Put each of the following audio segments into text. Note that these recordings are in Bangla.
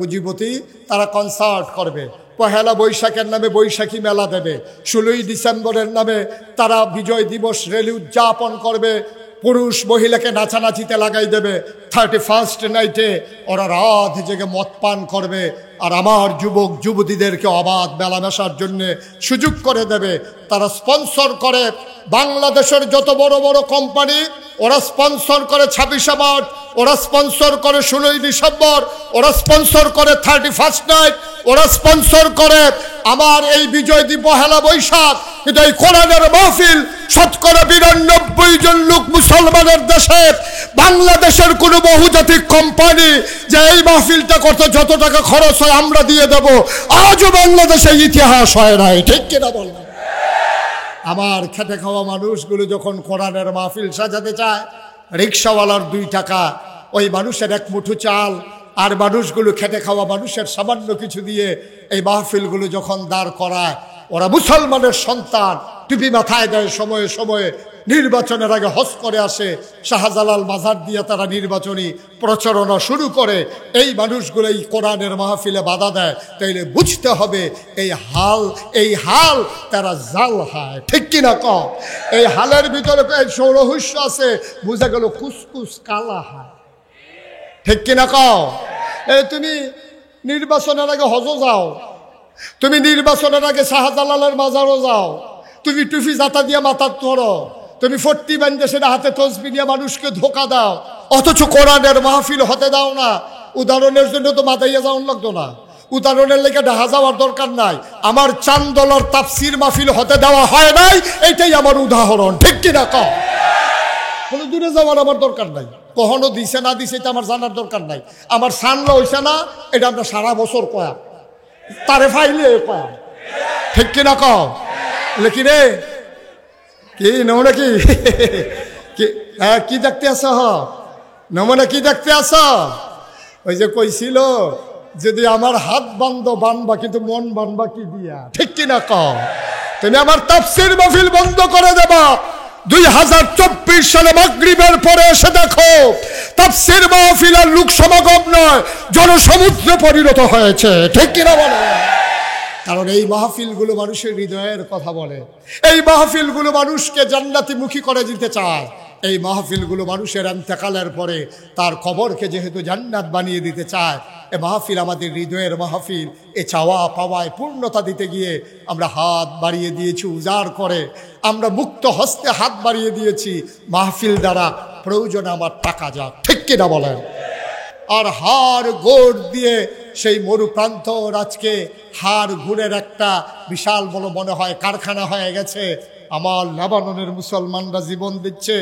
পুঁজিপতি তারা কনসার্ট করবে, পহেলা বৈশাখের নামে বৈশাখী মেলা দেবে, 16ই ডিসেম্বরের নামে তারা বিজয় দিবস র্যালি উদযাপন করবে, পুরুষ মহিলাকে নাচানাচিতে লাগাই দেবে। 31st নাইটে ওরা রাত জেগে মদ পান করবে, আর আমার যুবক যুবতীদেরকে অবাধ মেলামেশার জন্য সুযোগ করে দেবে। তারা স্পন্সর করে বাংলাদেশের যত বড় বড় কোম্পানি, ওরা স্পন্সর করে 26শে মার্চ, ওরা স্পন্সর করে 16ই ডিসেম্বর, ওরা স্পন্সর করে 31st নাইট, ওরা স্পন্সর করে আমার এই বিজয় দিবস পহেলা বৈশাখ। কিন্তু এই কোরআনের মাহফিল 92% জন লোক মুসলমানের দেশে, বাংলাদেশের কোনো বহুজাতিক কোম্পানি যে এই মাহফিলটা করতে যত টাকা খরচ হয় আমরা দিয়ে দেব, আজও বাংলাদেশে ইতিহাস হয় নাই। ঠিক কিনা বল? আমার খেটে খাওয়া মানুষগুলো যখন কোরআনের মাহফিল সাজাতে চায়, রিক্সাওয়ালার 2 টাকা, ওই মানুষের 1 মুঠো চাল, আর মানুষগুলো খেটে খাওয়া মানুষের সামান্য কিছু দিয়ে এই মাহফিলগুলো যখন দাঁড় করায়, ওরা মুসলমানের সন্তান, টুপি মাথায় দেয়, সময়ে সময়ে নির্বাচনের আগে হজ করে আসে, শাহজালাল মাজার দিয়ে তারা নির্বাচনী প্রচারণা শুরু করে। এই মানুষগুলো এই কোরআনের মাহফিলে বাধা দেয়, তাইলে বুঝতে হবে এই হাল তারা জাল হয়। ঠিক কিনা কম? এই হালের ভিতরে রহস্য আছে, বুঝা গেল কুসকুস কালা হয়। ঠিক কিনা কও? তুমি নির্বাচনের আগে হজও যাও, তুমি নির্বাচনের আগে শাহজালালের মাজারও যাও, তুমি টুপি জাতা দিয়ে মাথার ধরো, তুমি 40 বান্ধে সেটা হাতে তসবি নিয়ে মানুষকে ধোকা দাও, অথচ কোরআনের মাহফিল হতে দাও না। উদাহরণের জন্য তো মাথাইয়া যাওয়ার লাগতো না, উদাহরণের লেগে ঢাহা যাওয়ার দরকার নাই। আমার চান্দলার তাফসির মাহফিল হতে দেওয়া হয় নাই, এইটাই আমার উদাহরণ। ঠিক কিনা কও? কোনো দূরে যাওয়ার আমার দরকার নাই, কখনো দিছে না দিছে এটা আমার জানার দরকার নাই। আমার সানলা হইছে না, এটা আমরা সারা বছর কয়া তারে ফাইলে কয়া। ঠিক কিনা কও? কি রে, কি নমুনা কি কি দেখতে আস? নমুনা কি দেখতে আস? ওই যে কইছিল যদি আমার হাত বানবা কিন্তু মন বানবা কি দিয়া। ঠিক কিনা কও? তুমি আমার তাফসীর মাহফিল বন্ধ করে দেবা। 2024 সালে মাগরিবের পরে এসে দেখো তাফসীর মাহফিল আর লোক সমাগম নয়, জনসমুদ্রে পরিণত হয়েছে। ঠিক কিনা বলো? কারণ এই মাহফিলগুলো মানুষের হৃদয়ের কথা বলে, এই মাহফিলগুলো মানুষকে জান্নাতি মুখী করে দিতে চায়, এই মাহফিলগুলো মানুষের ইন্তেকালের পরে তার কবরকে যেহেতু জান্নাত বানিয়ে দিতে চায়। এ মাহফিল আমাদের হৃদয়ের মাহফিল। এ চাওয়া পাওয়ায় পূর্ণতা দিতে গিয়ে আমরা হাত বাড়িয়ে দিয়েছি উজাড় করে, আমরা মুক্ত হস্তে হাত বাড়িয়ে দিয়েছি মাহফিল দ্বারা প্রয়োজনে আমার টাকা যাক। ঠিক কিনা বলেন? আর হাড় গোড় দিয়ে সেই মরুপ্রান্ত আজকে হাড় গুড়ের একটা বিশাল বড় মনে হয় কারখানা হয়ে গেছে। আমার লেবাননের মুসলমানরা জীবন দিচ্ছে,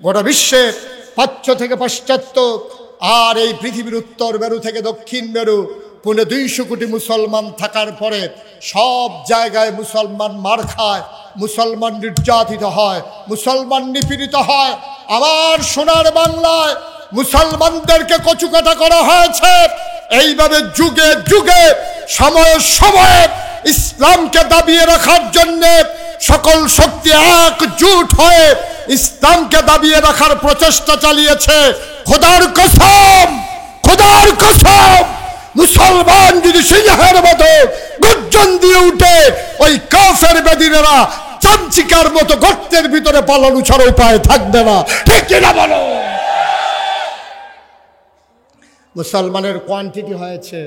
গোটা বিশ্বের প্রাচ্য থেকে পাশ্চাত্য, আর এই পৃথিবীর উত্তর মেরু থেকে দক্ষিণ মেরু 250 কোটি মুসলমান থাকার পরে সব জায়গায় মুসলমান মার খায়, মুসলমান নির্যাতিত হয়, মুসলমান নিপীড়িত হয়। আমার সোনার বাংলায় মুসলমানদেরকে কচুকাটা করা হয়েছে। এইভাবে যুগে যুগে সময়ে সময়ে ইসলামকে দাবিয়ে রাখার জন্য সকল শক্তি একজোট হয়ে ইসলামকে দাবিয়ে রাখার প্রচেষ্টা চালিয়েছে। খোদার কসম, খোদার কসম, মুসলমান যদি সিংহের মতো গর্জন দিয়ে উঠে, ওই কাফের বেদিনেরা চামচিকার মতো গর্তের ভিতরে পালানো ছাড়া উপায় থাকবে না। ঠিক কিনা বলো? মুসলমানের কোয়ান্টিটি হয়েছে,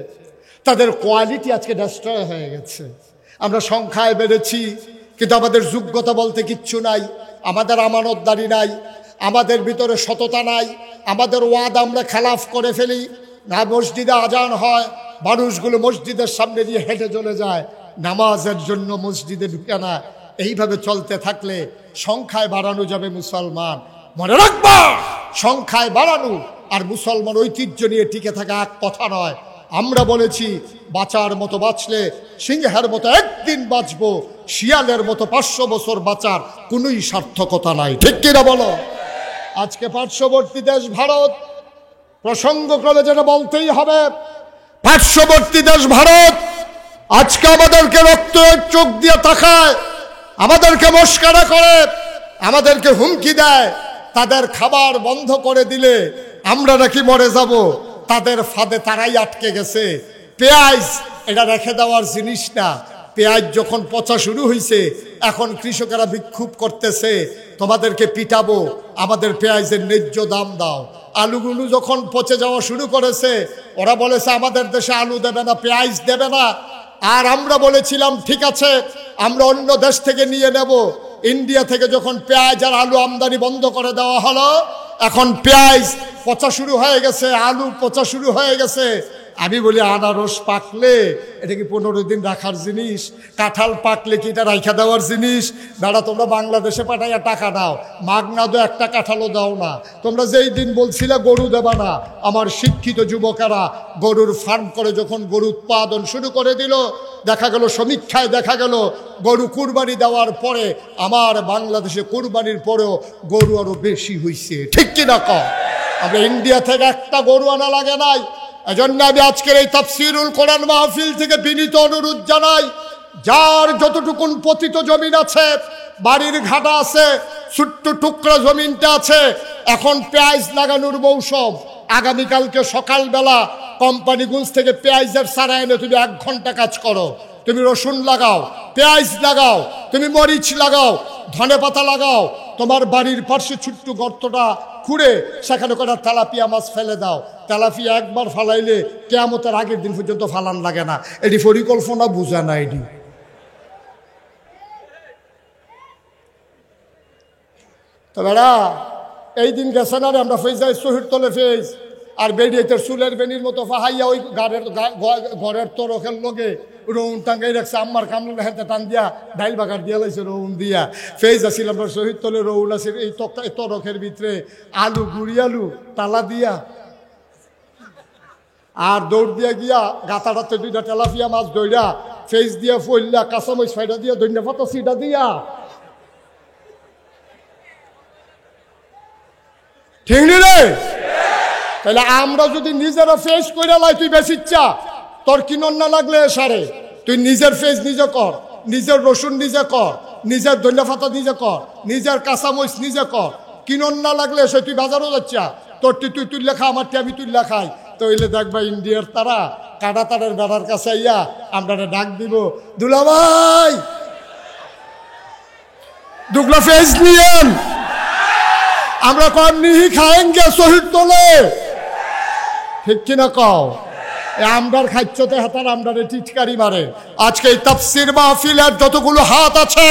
তাদের কোয়ালিটি আজকে ডিস্ট্রয় হয়ে গেছে। আমরা সংখ্যায় বেড়েছি, কিন্তু আমাদের যোগ্যতা বলতে কিচ্ছু নাই, আমাদের আমানতদারি নাই, আমাদের ভিতরে সততা নাই, আমাদের ওয়াদা আমরা খেলাফ করে ফেলি। না মসজিদে আজান হয়, মানুষগুলো মসজিদের সামনে দিয়ে হেঁটে চলে যায়, নামাজের জন্য মসজিদে ঢুকে না। এইভাবে চলতে থাকলে সংখ্যায় বাড়ানো যাবে মুসলমান। মনে রাখবা, সংখ্যায় বাড়ানো আর মুসলমান ঐতিহ্য নিয়ে টিকে থাকা এক কথা নয়। আমরা বলেছি বাঁচার মতো বাঁচলে সিংহের মতো একদিন বাঁচবো, শিয়ালের মতো 500 বছর বাঁচার কোনোই সার্থকতা নাই। ঠিক কিনা বলো? আজকে পার্শ্ববর্তী দেশ ভারত, প্রসঙ্গক্রমে যেটা বলতেই হবে, পার্শ্ববর্তী দেশ ভারত আজকে আমাদেরকে রক্ত চোখ দিয়ে তাকায়, আমাদেরকে মস্কারা করে, আমাদেরকে হুমকি দেয়। তাদের খাবার বন্ধ করে দিলে আমরা নাকি মরে যাব। তাদের ফাঁদে তারাই আটকে গেছে। পেঁয়াজ এটা রেখে দেওয়ার জিনিস না। পেঁয়াজ যখন পচা শুরু হয়েছে, এখন কৃষকেরা বিক্ষোভ করতেছে, তোমাদেরকে পিটাবো, আমাদের পেঁয়াজের ন্যায্য দাম দাও। আলুগুলো যখন পচে যাওয়া শুরু করেছে, ওরা বলেছে আমাদের দেশে আলু দেবে না, পেঁয়াজ দেবে না। আর আমরা বলেছিলাম ঠিক আছে, আমরা অন্য দেশ থেকে নিয়ে নেব। ইন্ডিয়া থেকে যখন পেঁয়াজ আর আলু আমদানি বন্ধ করে দেওয়া হলো, এখন পেঁয়াজ পচা শুরু হয়ে গেছে, আলু পচা শুরু হয়ে গেছে। আমি বলি আনারস পাকলে এটা কি 15 দিন রাখার জিনিস? কাঁঠাল পাকলে কি এটা রাইখা দেওয়ার জিনিস? দাদা তোমরা বাংলাদেশে পাঠাইয়া টাকা দাও, মাগনা দো একটা কাঁঠালও দাও না। তোমরা যেই দিন বলছিলে গরু দেবা না, আমার শিক্ষিত যুবকেরা গরুর ফার্ম করে যখন গরু উৎপাদন শুরু করে দিল, দেখা গেল সমীক্ষায় দেখা গেল গরু কুরবানি দেওয়ার পরে আমার বাংলাদেশে কুরবানির পরেও গরু আরো বেশি হয়েছে। ঠিক কিনা কও? আমরা ইন্ডিয়া থেকে একটা গরু আনা লাগে নাই। এজন্য আমি আজকের এই তাফসীরুল কোরআন মাহফিল থেকে বিনীত অনুরোধ জানাই, যার যতটুকুন পতিত জমিন আছে, বাড়ির ঘাটা আছে, ছোট্ট টুকরা জমিনটা আছে, এখন পেঁয়াজ লাগানোর মৌসুম। আগামীকালকে সকালবেলা কোম্পানিগঞ্জ থেকে পেঁয়াজের চারা এনে তুমি 1 ঘন্টা কাজ করো। তুমি রসুন লাগাও, পেঁয়াজ লাগাও, তুমি মরিচ লাগাও, ধনেপাতা লাগাও। তোমার বাড়ির পাশে ছোট্ট গর্তটা খুঁড়ে সেখানে করে তেলাপিয়া মাছ ফেলে দাও। তেলাপিয়া একবার ফালাইলে কিয়ামতের আগের দিন পর্যন্ত ফালান লাগে না। এটি পরিকল্পনা বুঝা না। এটি তো বেড়া এই দিন গেছে না রে, আমরা ফেজ যাই শহীদ তলে ফেজ আর বেরিয়ে চুলের বেনির মতো ফাহাইয়া ওই ঘরের তরখের লগে রৌন টাঙ্গাই রাখছে। আম্মার কামড় হাতে টান দিয়া ডাইল বাগার দিয়া লাইছে রৌন দিয়া। ফেজ আসিল আমরা শহীদ তলে রৌন আছে এই তরখের ভিতরে আলু গুড়ি আলু তালা দিয়া আর দৌড় দিয়া গিয়া গাতাটাতে 2টা তেলাপিয়া মাছ দইরা ফেজ দিয়া ফইল্লা কাঁচামরিচ ফাইডা দিয়া ধন্যা পাতা সিডা দিয়া। ঠিক নি রে? তাহলে আমরা যদি নিজেরা ফেস করে লাই, তুই বেশি ইচ্ছা তোর কিনন না লাগলে সারে, তুই নিজের ফেস নিজে কর, নিজের রসুন নিজে কর, নিজের ধনিয়া পাতা নিজে কর, নিজের কাঁচামরিচ নিজে কর। কিনন না লাগলে সে তুই বাজারও যাচ্ছা, তোরটি তুই তুই লেখা, আমারটি আমি তুই লেখাই। তো হইলে দেখবা ইন্ডিয়ার তারা কাটা তারের বেড়ার কাছে আইয়া আমরা ডাক দিব, দুলাভাই দুগলা ফেস নিয়েন, আমরা কম নিহি খায়েঙ্গে শহীদ তোলে। ঠিক কিনা কও? আমরার খাচ্ছতে হাতার আমরারে টিটকারি মারে। আজকে এই তাফসীর মাহফিলের যতগুলো হাত আছে,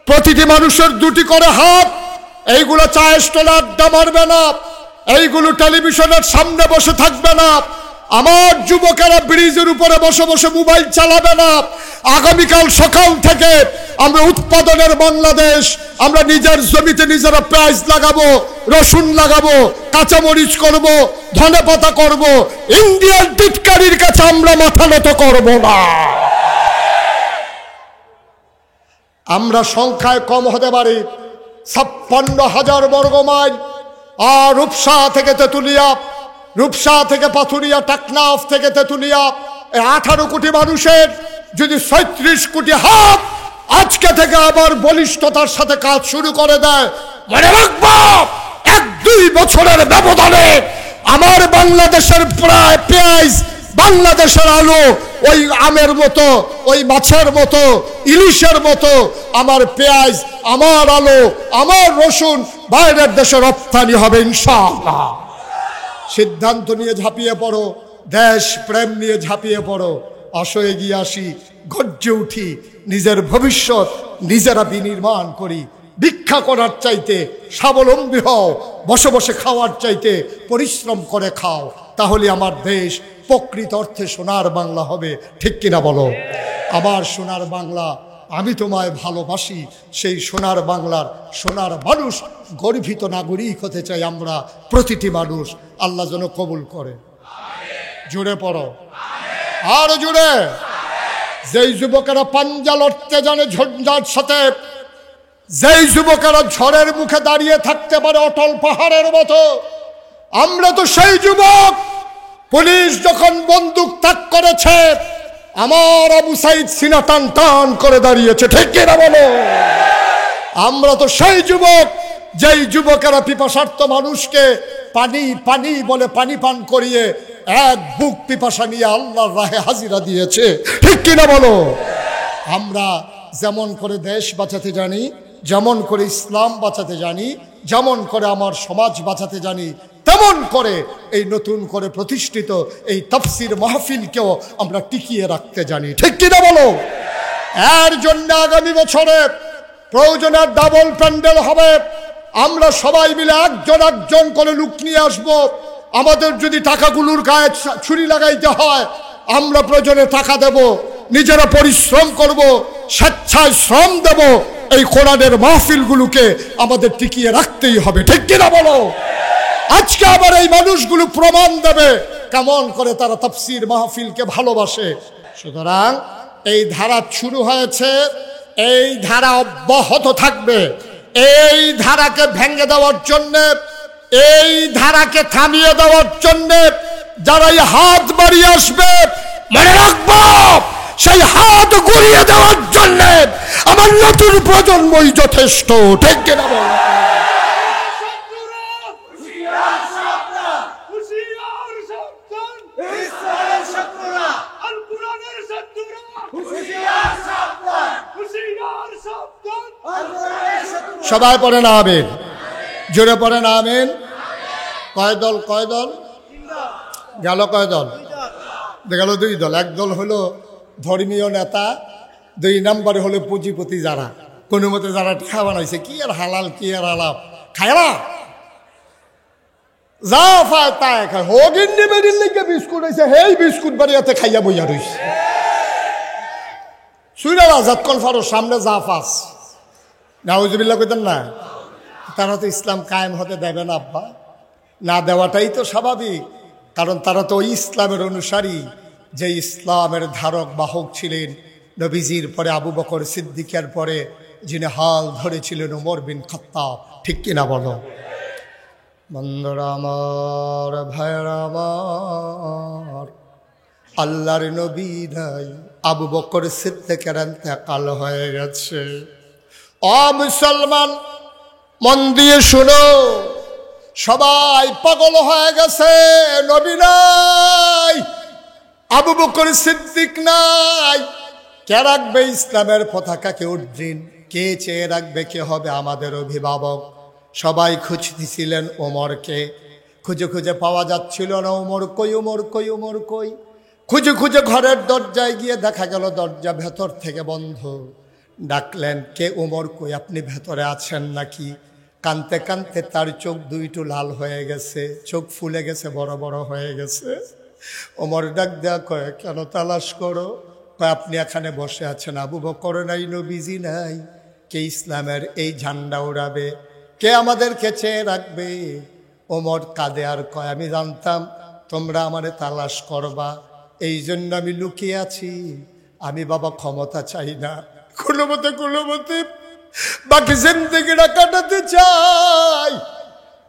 প্রতিটি মানুষের 2টি করে হাত। এইগুলো চায়ের স্টলে আড্ডা মারবে না, এইগুলো টেলিভিশনের সামনে বসে থাকবে না, আমার যুবকেরা ব্রিজের উপরে বসে বসে মোবাইল চালাবে না। আগামীকাল সকাল থেকে আমরা উৎপাদনের বাংলাদেশ, আমরা নিজের জমিতে নিজেরা পেঁয়াজ লাগাবো, রসুন লাগাবো, কাঁচামরিচ করব, ধনেপাতা করব। ইন্ডিয়ার টিটকারির কাছে আমরা মাথা নত করব না। আমরা সংখ্যায় কম হতে পারি, 56,000 বর্গ মাইল। আর রূপসা থেকে তেঁতুলিয়া, রূপসা থেকে পাথুরিয়া, টাকনাফ থেকে তেঁতুলিয়া, 18 কোটি মানুষের যদি 36 কোটি হাত আজকে থেকে আবার বলিষ্ঠতার সাথে কাজ শুরু করে দেয়, মনে রাখবো 1-2 বছরের ব্যবধানে আমার বাংলাদেশের প্রায় পেঁয়াজ, বাংলাদেশের আলু ওই আমের মতো, ওই মাছের মতো, ইলিশের মতো আমার পেঁয়াজ, আমার আলু, আমার রসুন বাইরের দেশে রপ্তানি হবে ইনশাআল্লাহ। সিদ্ধান্ত নিয়ে ঝাঁপিয়ে পড়ো, দেশ প্রেম নিয়ে ঝাঁপিয়ে পড়ো। আসো এগিয়ে আসি, গর্জে উঠি, নিজের ভবিষ্যৎ নিজেরা বিনির্মাণ করি। ভিক্ষা করার চাইতে স্বাবলম্বী হও, বসে বসে খাওয়ার চাইতে পরিশ্রম করে খাও, তাহলে আমার দেশ প্রকৃত অর্থে সোনার বাংলা হবে। ঠিক কিনা বলো? আমার সোনার বাংলা, আমি তোমায় ভালোবাসি। সেই সোনার বাংলার সোনার মানুষ, গর্বিত নাগরিক হতে চাই আমরা প্রতিটি মানুষ। আল্লাহ যেন কবুল করে। জুড়ে পড়ো, আরো জুড়ে। যেই যুবকেরা পাঞ্জা লড়তে জানে ঝঞ্ঝার সাথে, যেই যুবকেরা ঝড়ের মুখে দাঁড়িয়ে থাকতে পারে অটল পাহাড়ের মতো, আমরা তো সেই যুবক। পুলিশ যখন বন্দুক তাক করেছে, আমার আবু সাইদ সিনা টান টান করে দাঁড়িয়েছে। ঠিক কিনা বলো? আমরা তো সেই যুবক, যেই যুবকেরা পিপাসার্ত মানুষকে পানি পানি বলে পানি পান করিয়ে এক বুক পিপাসা নিয়ে আল্লাহর রাহে হাজিরা দিয়েছে, ঠিক কিনা বলো? আমরা যেমন করে দেশ বাঁচাতে জানি, যেমন করে ইসলাম বাঁচাতে জানি, যেমন করে আমার সমাজ বাঁচাতে জানি, তেমন করে এই নতুন করে প্রতিষ্ঠিত এই তাফসীর মাহফিলকেও আমরা টিকিয়ে রাখতে জানি, ঠিক কিনা বলো? এর জন্য আগামী বছরে প্রয়োজনে ডাবল প্যান্ডেল হবে। আমরা সবাই মিলে একজন একজন করে লোক নিয়ে আসব। আমাদের যদি টাকাগুলোর গায়ে ছুরি লাগাইতে হয়, আমরা প্রয়োজনে টাকা দেব, নিজেরা পরিশ্রম করব, স্বেচ্ছায় শ্রম দেব। এই কোরআনের মাহফিলগুলোকে আমাদের টিকিয়ে রাখতেই হবে, ঠিক কিনা বলো? আজকে আবার এই মানুষগুলো প্রমাণ দেবে কেমন করে তারা তাফসীর মাহফিলকে ভালোবাসে। সুতরাং এই ধারা শুরু হয়েছে, এই ধারা অব্যাহত থাকবে। এই ধারাকে ভেঙে দেওয়ার জন্য, এই ধারাকে থামিয়ে দেওয়ার জন্য যারা এই হাত বাড়িয়ে আসবে, মনে রাখবো সেই হাত ঘুরিয়ে দেওয়ার জন্য আমার নতুন প্রজন্মই যথেষ্ট, ঠিক কিনা বল? সবাই পড়েন আমিন, জোরে পড়েন আমিন। কয় দল? কয় দল গেল? কয় দল গেল? 2 দল। এক দল হলো ধর্মীয় নেতা, 2 নম্বরে হলো পুঁজিপতি, যারা কোনো মতে যারা টিকা বানাইছে। কি আর হালাল, কি আর আলাপ, খায়রা যা পায় তাই খায়। হোগিন্নি বেরির লিগে বিস্কুট হয়েছে, হেই বিস্কুট বাড়িয়াতে খাইয়া বইয়া রইছে। সুইরা যতক্ষণ ফারো সামনে যা ফাস নাউজুবিল্লাহ কইতেন না, তারা তো ইসলাম কায়েম হতে দেবে না আব্বা। না দেওয়াটাই তো স্বাভাবিক, কারণ তারা তো ওই ইসলামের অনুসারী যে ইসলামের ধারক বাহক ছিলেন নবীজির পরে আবু বকর সিদ্দিকের পরে যিনি হাল ধরেছিলেন ওমর বিন খাত্তাব, ঠিক কিনা বলো? বন্ধুরা আমার, ভাইরা আমার, আল্লাহর নবী নাই, আবু বকর সিদ্দিকের ইন্তেকাল হয়ে গেছে। ও মুসলমান, মন দিয়ে শুনো, সবাই পাগল হয়ে গেছে। নবী নাই, আবু বকর সিদ্দিক নাই, কে রাখবে ইসলামের পতাকাকে উড্ডীন? কে চেয়ে রাখবে? কে হবে আমাদের অভিভাবক? সবাই খুঁজতেছিলেন ওমরকে, খুঁজে খুঁজে পাওয়া যাচ্ছিল না। ওমর কই, ওমর কই, ওমর কই? খুঁজে খুঁজে ঘরের দরজায় গিয়ে দেখা গেল দরজা ভেতর থেকে বন্ধ। ডাকলেন, কে? ওমর কই, আপনি ভেতরে আছেন নাকি? কানতে কানতে তার চোখ 2টো লাল হয়ে গেছে, চোখ ফুলে গেছে, বড় বড় হয়ে গেছে। ওমর ডাক দেয়া কয়, কেন তালাশ করো? কয়, আপনি এখানে বসে আছেন, আবু বকর নাই, নবীজি নাই, কে ইসলামের এই ঝান্ডা উড়াবে? কে আমাদেরকে চেয়ে রাখবে? ওমর কাঁদে আর কয়, আমি জানতাম তোমরা আমারে তালাশ করবা, এই জন্য আমি লুকিয়ে আছি। আমি বাবা ক্ষমতা চাই না, কোনো মতে বাকি জিন্দেগিটা কাটাতে চাই।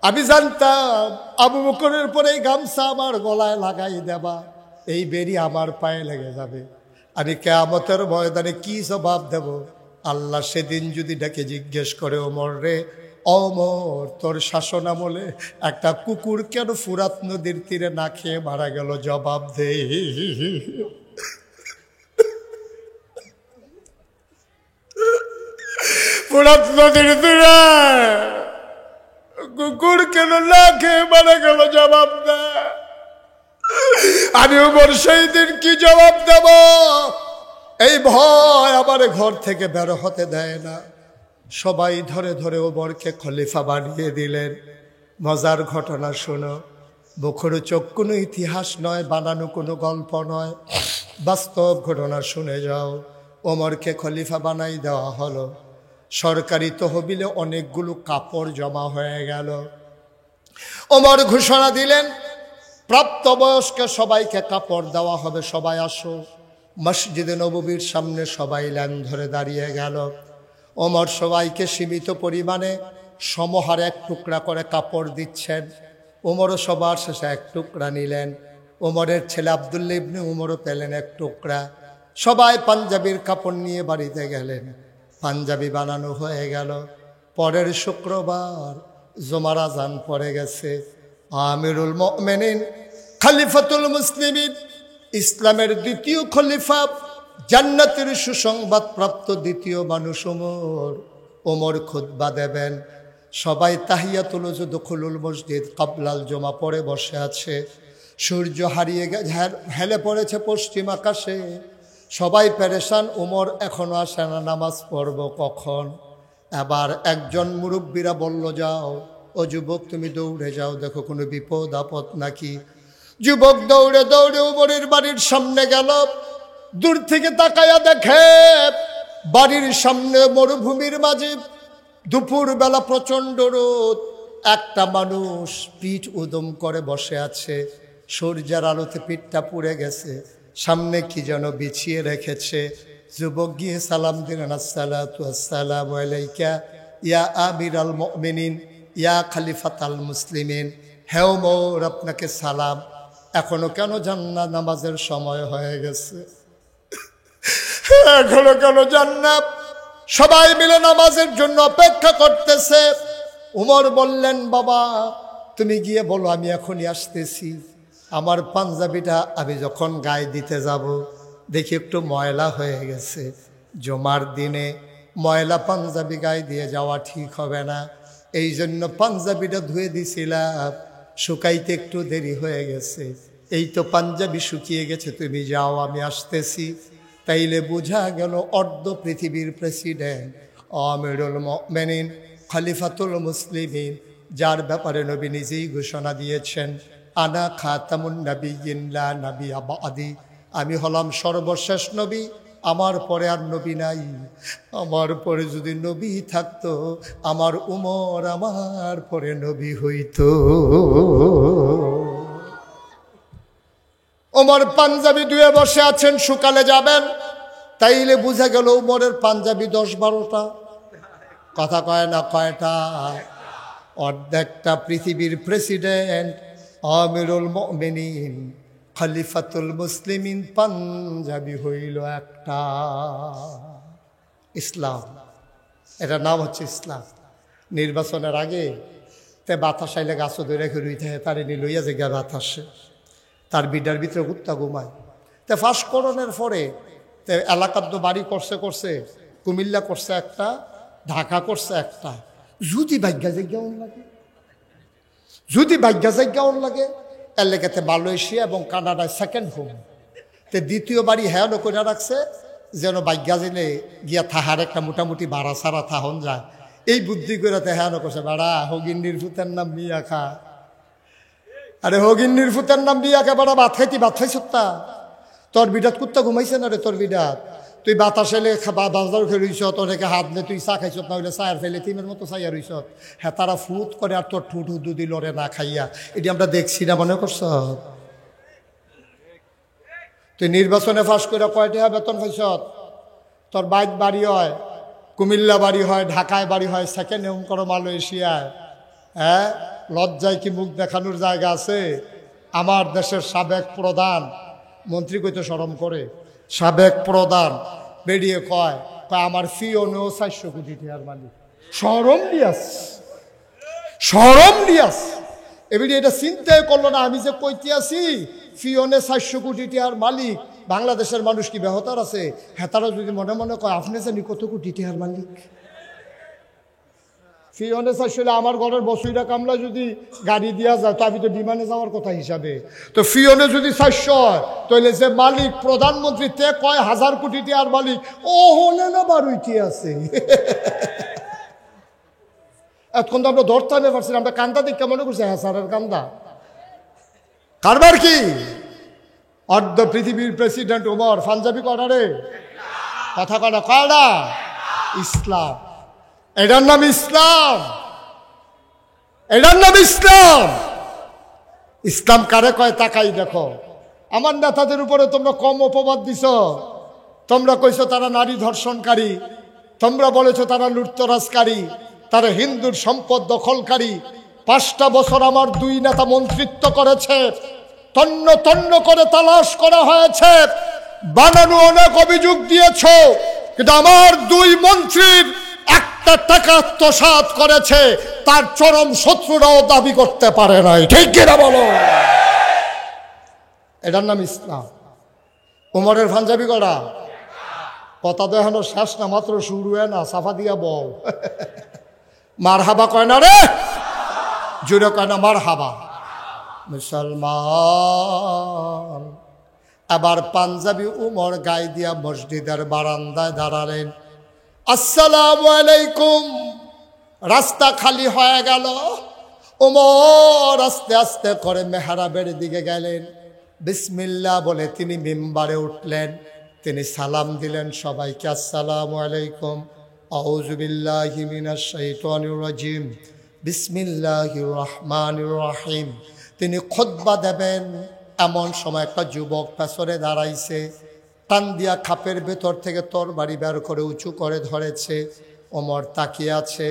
আমি জানতাম আবু বকরের পরে এই গামছা আমার গলায় লাগাই দেবা, এই বেরি আমার পায়ে লেগে যাবে। আমি কিয়ামতের ময়দানে কি জবাব দেব? আল্লাহ সেদিন যদি ডেকে জিজ্ঞেস করে, ওমর রে, ওমর, তোর শাসন আমলে একটা কুকুর কেন ফুরাত নদীর তীরে না খেয়ে মারা গেল? জবাব দে। ফুরাত নদীর তীরে কুকুর কেন না খেয়ে মারা গেল? জবাব দে। আমি ওমর সেই দিন কি জবাব দেব? এই ভয় আমার ঘর থেকে বের হতে দেয় না। সবাই ধরে ধরে ওমরকে খলিফা বানিয়ে দিলেন। মজার ঘটনা শোনো, মুখর চোখ কোনো ইতিহাস নয়, বানানো কোনো গল্প নয়, বাস্তব ঘটনা শুনে যাও। ওমরকে খলিফা বানাই দেওয়া হলো। সরকারি তহবিলে অনেকগুলো কাপড় জমা হয়ে গেল। ওমর ঘোষণা দিলেন, প্রাপ্তবয়স্ক সবাইকে কাপড় দেওয়া হবে, সবাই আসো। মসজিদে নববীর সামনে সবাই লাইন ধরে দাঁড়িয়ে গেল। ওমর সবাইকে সীমিত পরিমাণে সমহারে 1 টুকরা করে কাপড় দিচ্ছেন। ওমরও সবার শেষে 1 টুকরা নিলেন। ওমরের ছেলে আব্দুল্লাহ ইবনে ওমরও পেলেন 1 টুকরা। সবাই পাঞ্জাবির কাপড় নিয়ে বাড়িতে গেলেন। পাঞ্জাবি বানানো হয়ে গেল। পরের শুক্রবার জুমার আজান পড়ে গেছে। আমিরুল মুমিনিন খলিফাতুল মুসলিমিন, ইসলামের দ্বিতীয় খলিফা, জান্নাতের সুসংবাদ প্রাপ্ত দ্বিতীয় মানুষ ওমর খুতবা দেবেন। সবাই তাহিয়াতুল দুখুলুল মসজিদ কাবলাল জমা পড়ে বসে আছে। সূর্য হারিয়ে হেলে পড়েছে পশ্চিম আকাশে। সবাই পেরেশান, ওমর এখনো আসে না, নামাজ পড়ব কখন। এবার একজন মুরব্বীরা বলল, যাও ও যুবক, তুমি দৌড়ে যাও, দেখো কোনো বিপদ আপদ নাকি। যুবক দৌড়ে দৌড়ে ওমরের বাড়ির সামনে গেল। দূর থেকে তাকায়া দেখে বাড়ির সামনে মরুভূমির মাঝে দুপুর বেলা প্রচণ্ড রোদ, একটা মানুষ পিঠ উদম করে বসে আছে। সূর্যের আলোতে পিঠটা পুড়ে গেছে, সামনে কি যেন বিছিয়ে রেখেছে। যুবক গিয়ে সালাম দিলেন, আসসালাতু আসসালামু আলাইকা ইয়া আমিরাল মুমিনিন ইয়া খলিফাতাল মুসলিমিন। হে ওমর, আপনাকে সালাম। এখনো কেন যান না? নামাজের সময় হয়ে গেছে। এখনো কেন যান না? সবাই মিলে নামাজের জন্য অপেক্ষা করতেছে। উমর বললেন, বাবা তুমি গিয়ে বলো আমি এখনই আসতেছি। আমার পাঞ্জাবিটা আমি যখন গায়ে দিতে যাব, দেখি একটু ময়লা হয়ে গেছে। জুমার দিনে ময়লা পাঞ্জাবি গায়ে দিয়ে যাওয়া ঠিক হবে না, এই জন্য পাঞ্জাবিটা ধুয়ে দিছিলাম, শুকাইতে একটু দেরি হয়ে গেছে। এই তো পাঞ্জাবি শুকিয়ে গেছে, তুমি যাও, আমি আসতেছি। তাইলে বোঝা গেল অর্ধ পৃথিবীর প্রেসিডেন্ট, আমিরুল মুমিনিন খলিফাতুল মুসলিমিন, যার ব্যাপারে নবী নিজেই ঘোষণা দিয়েছেন, আনা খাতামুন নাবিয়্যিন লা নাবিয়্যা বা'দি, আমি হলাম সর্বশেষ নবী, আমার পরে আর নবী নাই। আমার পরে যদি নবী থাকতো, আমার উমর আমার পরে নবী হইতো। ওমর পাঞ্জাবি ধুয়ে বসে আছেন, সকালে যাবেন। তাইলে বুঝা গেল উমরের পাঞ্জাবি 10-12টা। কথা কয় না কয়টা? অর্ধেকটা পৃথিবীর প্রেসিডেন্ট আমিরুল মুমিনিন খলিফাতুল মুসলিমিন পাঞ্জাবি হইল একটা। ইসলাম, এটার নাম হচ্ছে ইসলাম। নির্বাচনের আগে তে বাতাস আইলে গাছ ধরে রেখে রুইতে তারে নি লইয়া যে গা বাতাসে, তার বিডার ভিতরে কুত্তা ঘুমায়। তে ফাঁসকরণের পরে তে এলাকার তো বাড়ি করছে কুমিল্লা করছে একটা, ঢাকা করছে একটা। যদি ভাগ্যা জায়গাও লাগে, যদি ভাগ্যা জায়গাও লাগে, এর লেগেতে মালয়েশিয়া এবং কানাডায় সেকেন্ড হোম। তে দ্বিতীয় বাড়ি হ্যাঁ করে রাখছে, যেন ভাগ্যা জেলে গিয়া থাহার একটা মোটামুটি ভাড়া ছাড়া থাহন যায়। এই বুদ্ধি করে তে হ্যাঁ করছে, বেড়া হগিন্নির ফুতের নাম মিয়া খা। আরে হগিন্নির ফুতের নাম মিয়া খা, বেড়া ভাত খাইছ তা? তোর বিডাত কুত্তা ঘুমাইছে না রে তোর বিডাত? তুই বাতাস এলে বাজার খেয়ে রইছ, তোকে হাত নে তুই চা খাইছ না হইলে চায়ের ফেলে তিমের মতো চাইয়া রইছ। হ্যাঁ, তারা ফুট করে আর তোর ঠুট দুদি লড়ে না খাইয়া। এটি আমরা দেখছি না, মনে করছ? তুই নির্বাচনে ফাঁস করে কয়টা বেতন পাইছ? তোর বাইক বাড়ি হয়, কুমিল্লা বাড়ি হয়, ঢাকায় বাড়ি হয়, সেকেন্ড হোম করো মালয়েশিয়ায়। হ্যাঁ, লজ্জায় কি মুখ দেখানোর জায়গা আছে? আমার দেশের সাবেক প্রধান মন্ত্রী কইতে শরম করে, সাবেক প্রধান বেরিয়ে কয় আমার ফিওনেও 400 কোটি টাকার মালিক। শরম দিয়াস, শরম দিয়াস। এবারে এটা চিন্তাই করলো না, আমি যে কইতে আছি ফিওনে 400 কোটি টাকার মালিক, বাংলাদেশের মানুষ কি বেহতার আছে? হ্যাঁ, তারা যদি মনে মনে কয় আপনি জানি কত কোটি টাকার মালিক। ফিওনে 400, আমার ঘরের বসুইরা কামলা যদি গাড়ি দিয়া যায়, তো আমি তো বিমানে যাওয়ার কথা হিসাবে। তো ফিওনে যদি 400 হয়, তাহলে যে মালিক প্রধানমন্ত্রী তে কয় 1000 কোটি টাকার মালিক, ও হলে না বারুইটি আছে। এখন তো আমরা ধরতে হবে পারছি, আমরা কান্দা দেখে মনে করছি হ্যাঁ স্যারের কান্দা। কারবার কি? অর্ধ পৃথিবীর প্রেসিডেন্ট ওমর পাঞ্জাবি কটা রে? কথা কটা কয়টা? ইসলাম, এটার নাম ইসলাম, এটার নাম ইসলাম। ইসলাম কারে কয় তাকাই দেখো। আমার নেতাদের উপরে তোমরা কম অপবাদ দিছ। তোমরা কইছো তারা নারী ধর্ষণকারী, তোমরা বলেছো তারা লুটতরাজকারী, তারা হিন্দুর সম্পদ দখলকারী। 5টা বছর আমার 2 নেতা মন্ত্রিত্ব করেছে, তন্ন তন্ন করে তালাশ করা হয়েছে, বানানো অনেক অভিযোগ দিয়েছ, কিন্তু আমার 2 মন্ত্রীর একটা টাকা আত্মসাৎ করেছে, তার চরম শত্রুরাও দাবি করতে পারে নাই। ঠিক কিনা বলো? এটার নাম ইসলাম। উমরের পাঞ্জাবি করা কথা তো এখনো শেষ না, মাত্র শুরু হয় না। সাফা দিয়া বউ মার হাবা কয় না রে, জুড়ে কয় না মার হাবা। মুসলমান আবার পাঞ্জাবি উমর গায়ে দিয়া মসজিদের বারান্দায় দাঁড়ালেন। আসসালামু আলাইকুম। রাস্তা খালি হয়ে গেল। উমর আস্তে আস্তে করে মেহরাবের দিকে গেলেন। বিসমিল্লাহ বলে তিনি মিম্বারে উঠলেন। তিনি সালাম দিলেন সবাইকে, আসসালামু আলাইকুম, আউযু বিল্লাহি মিনাশ শাইতানির রাজিম, বিসমিল্লাহির রহমানির রহিম। তিনি খুতবা দেবেন। এমন সময় একটা যুবক পেছনে দাঁড়াইছে, টান দিয়া খাপের ভেতর থেকে তরবারি বের করে উঁচু করে ধরেছে। ওমর তাকিয়ে আছে।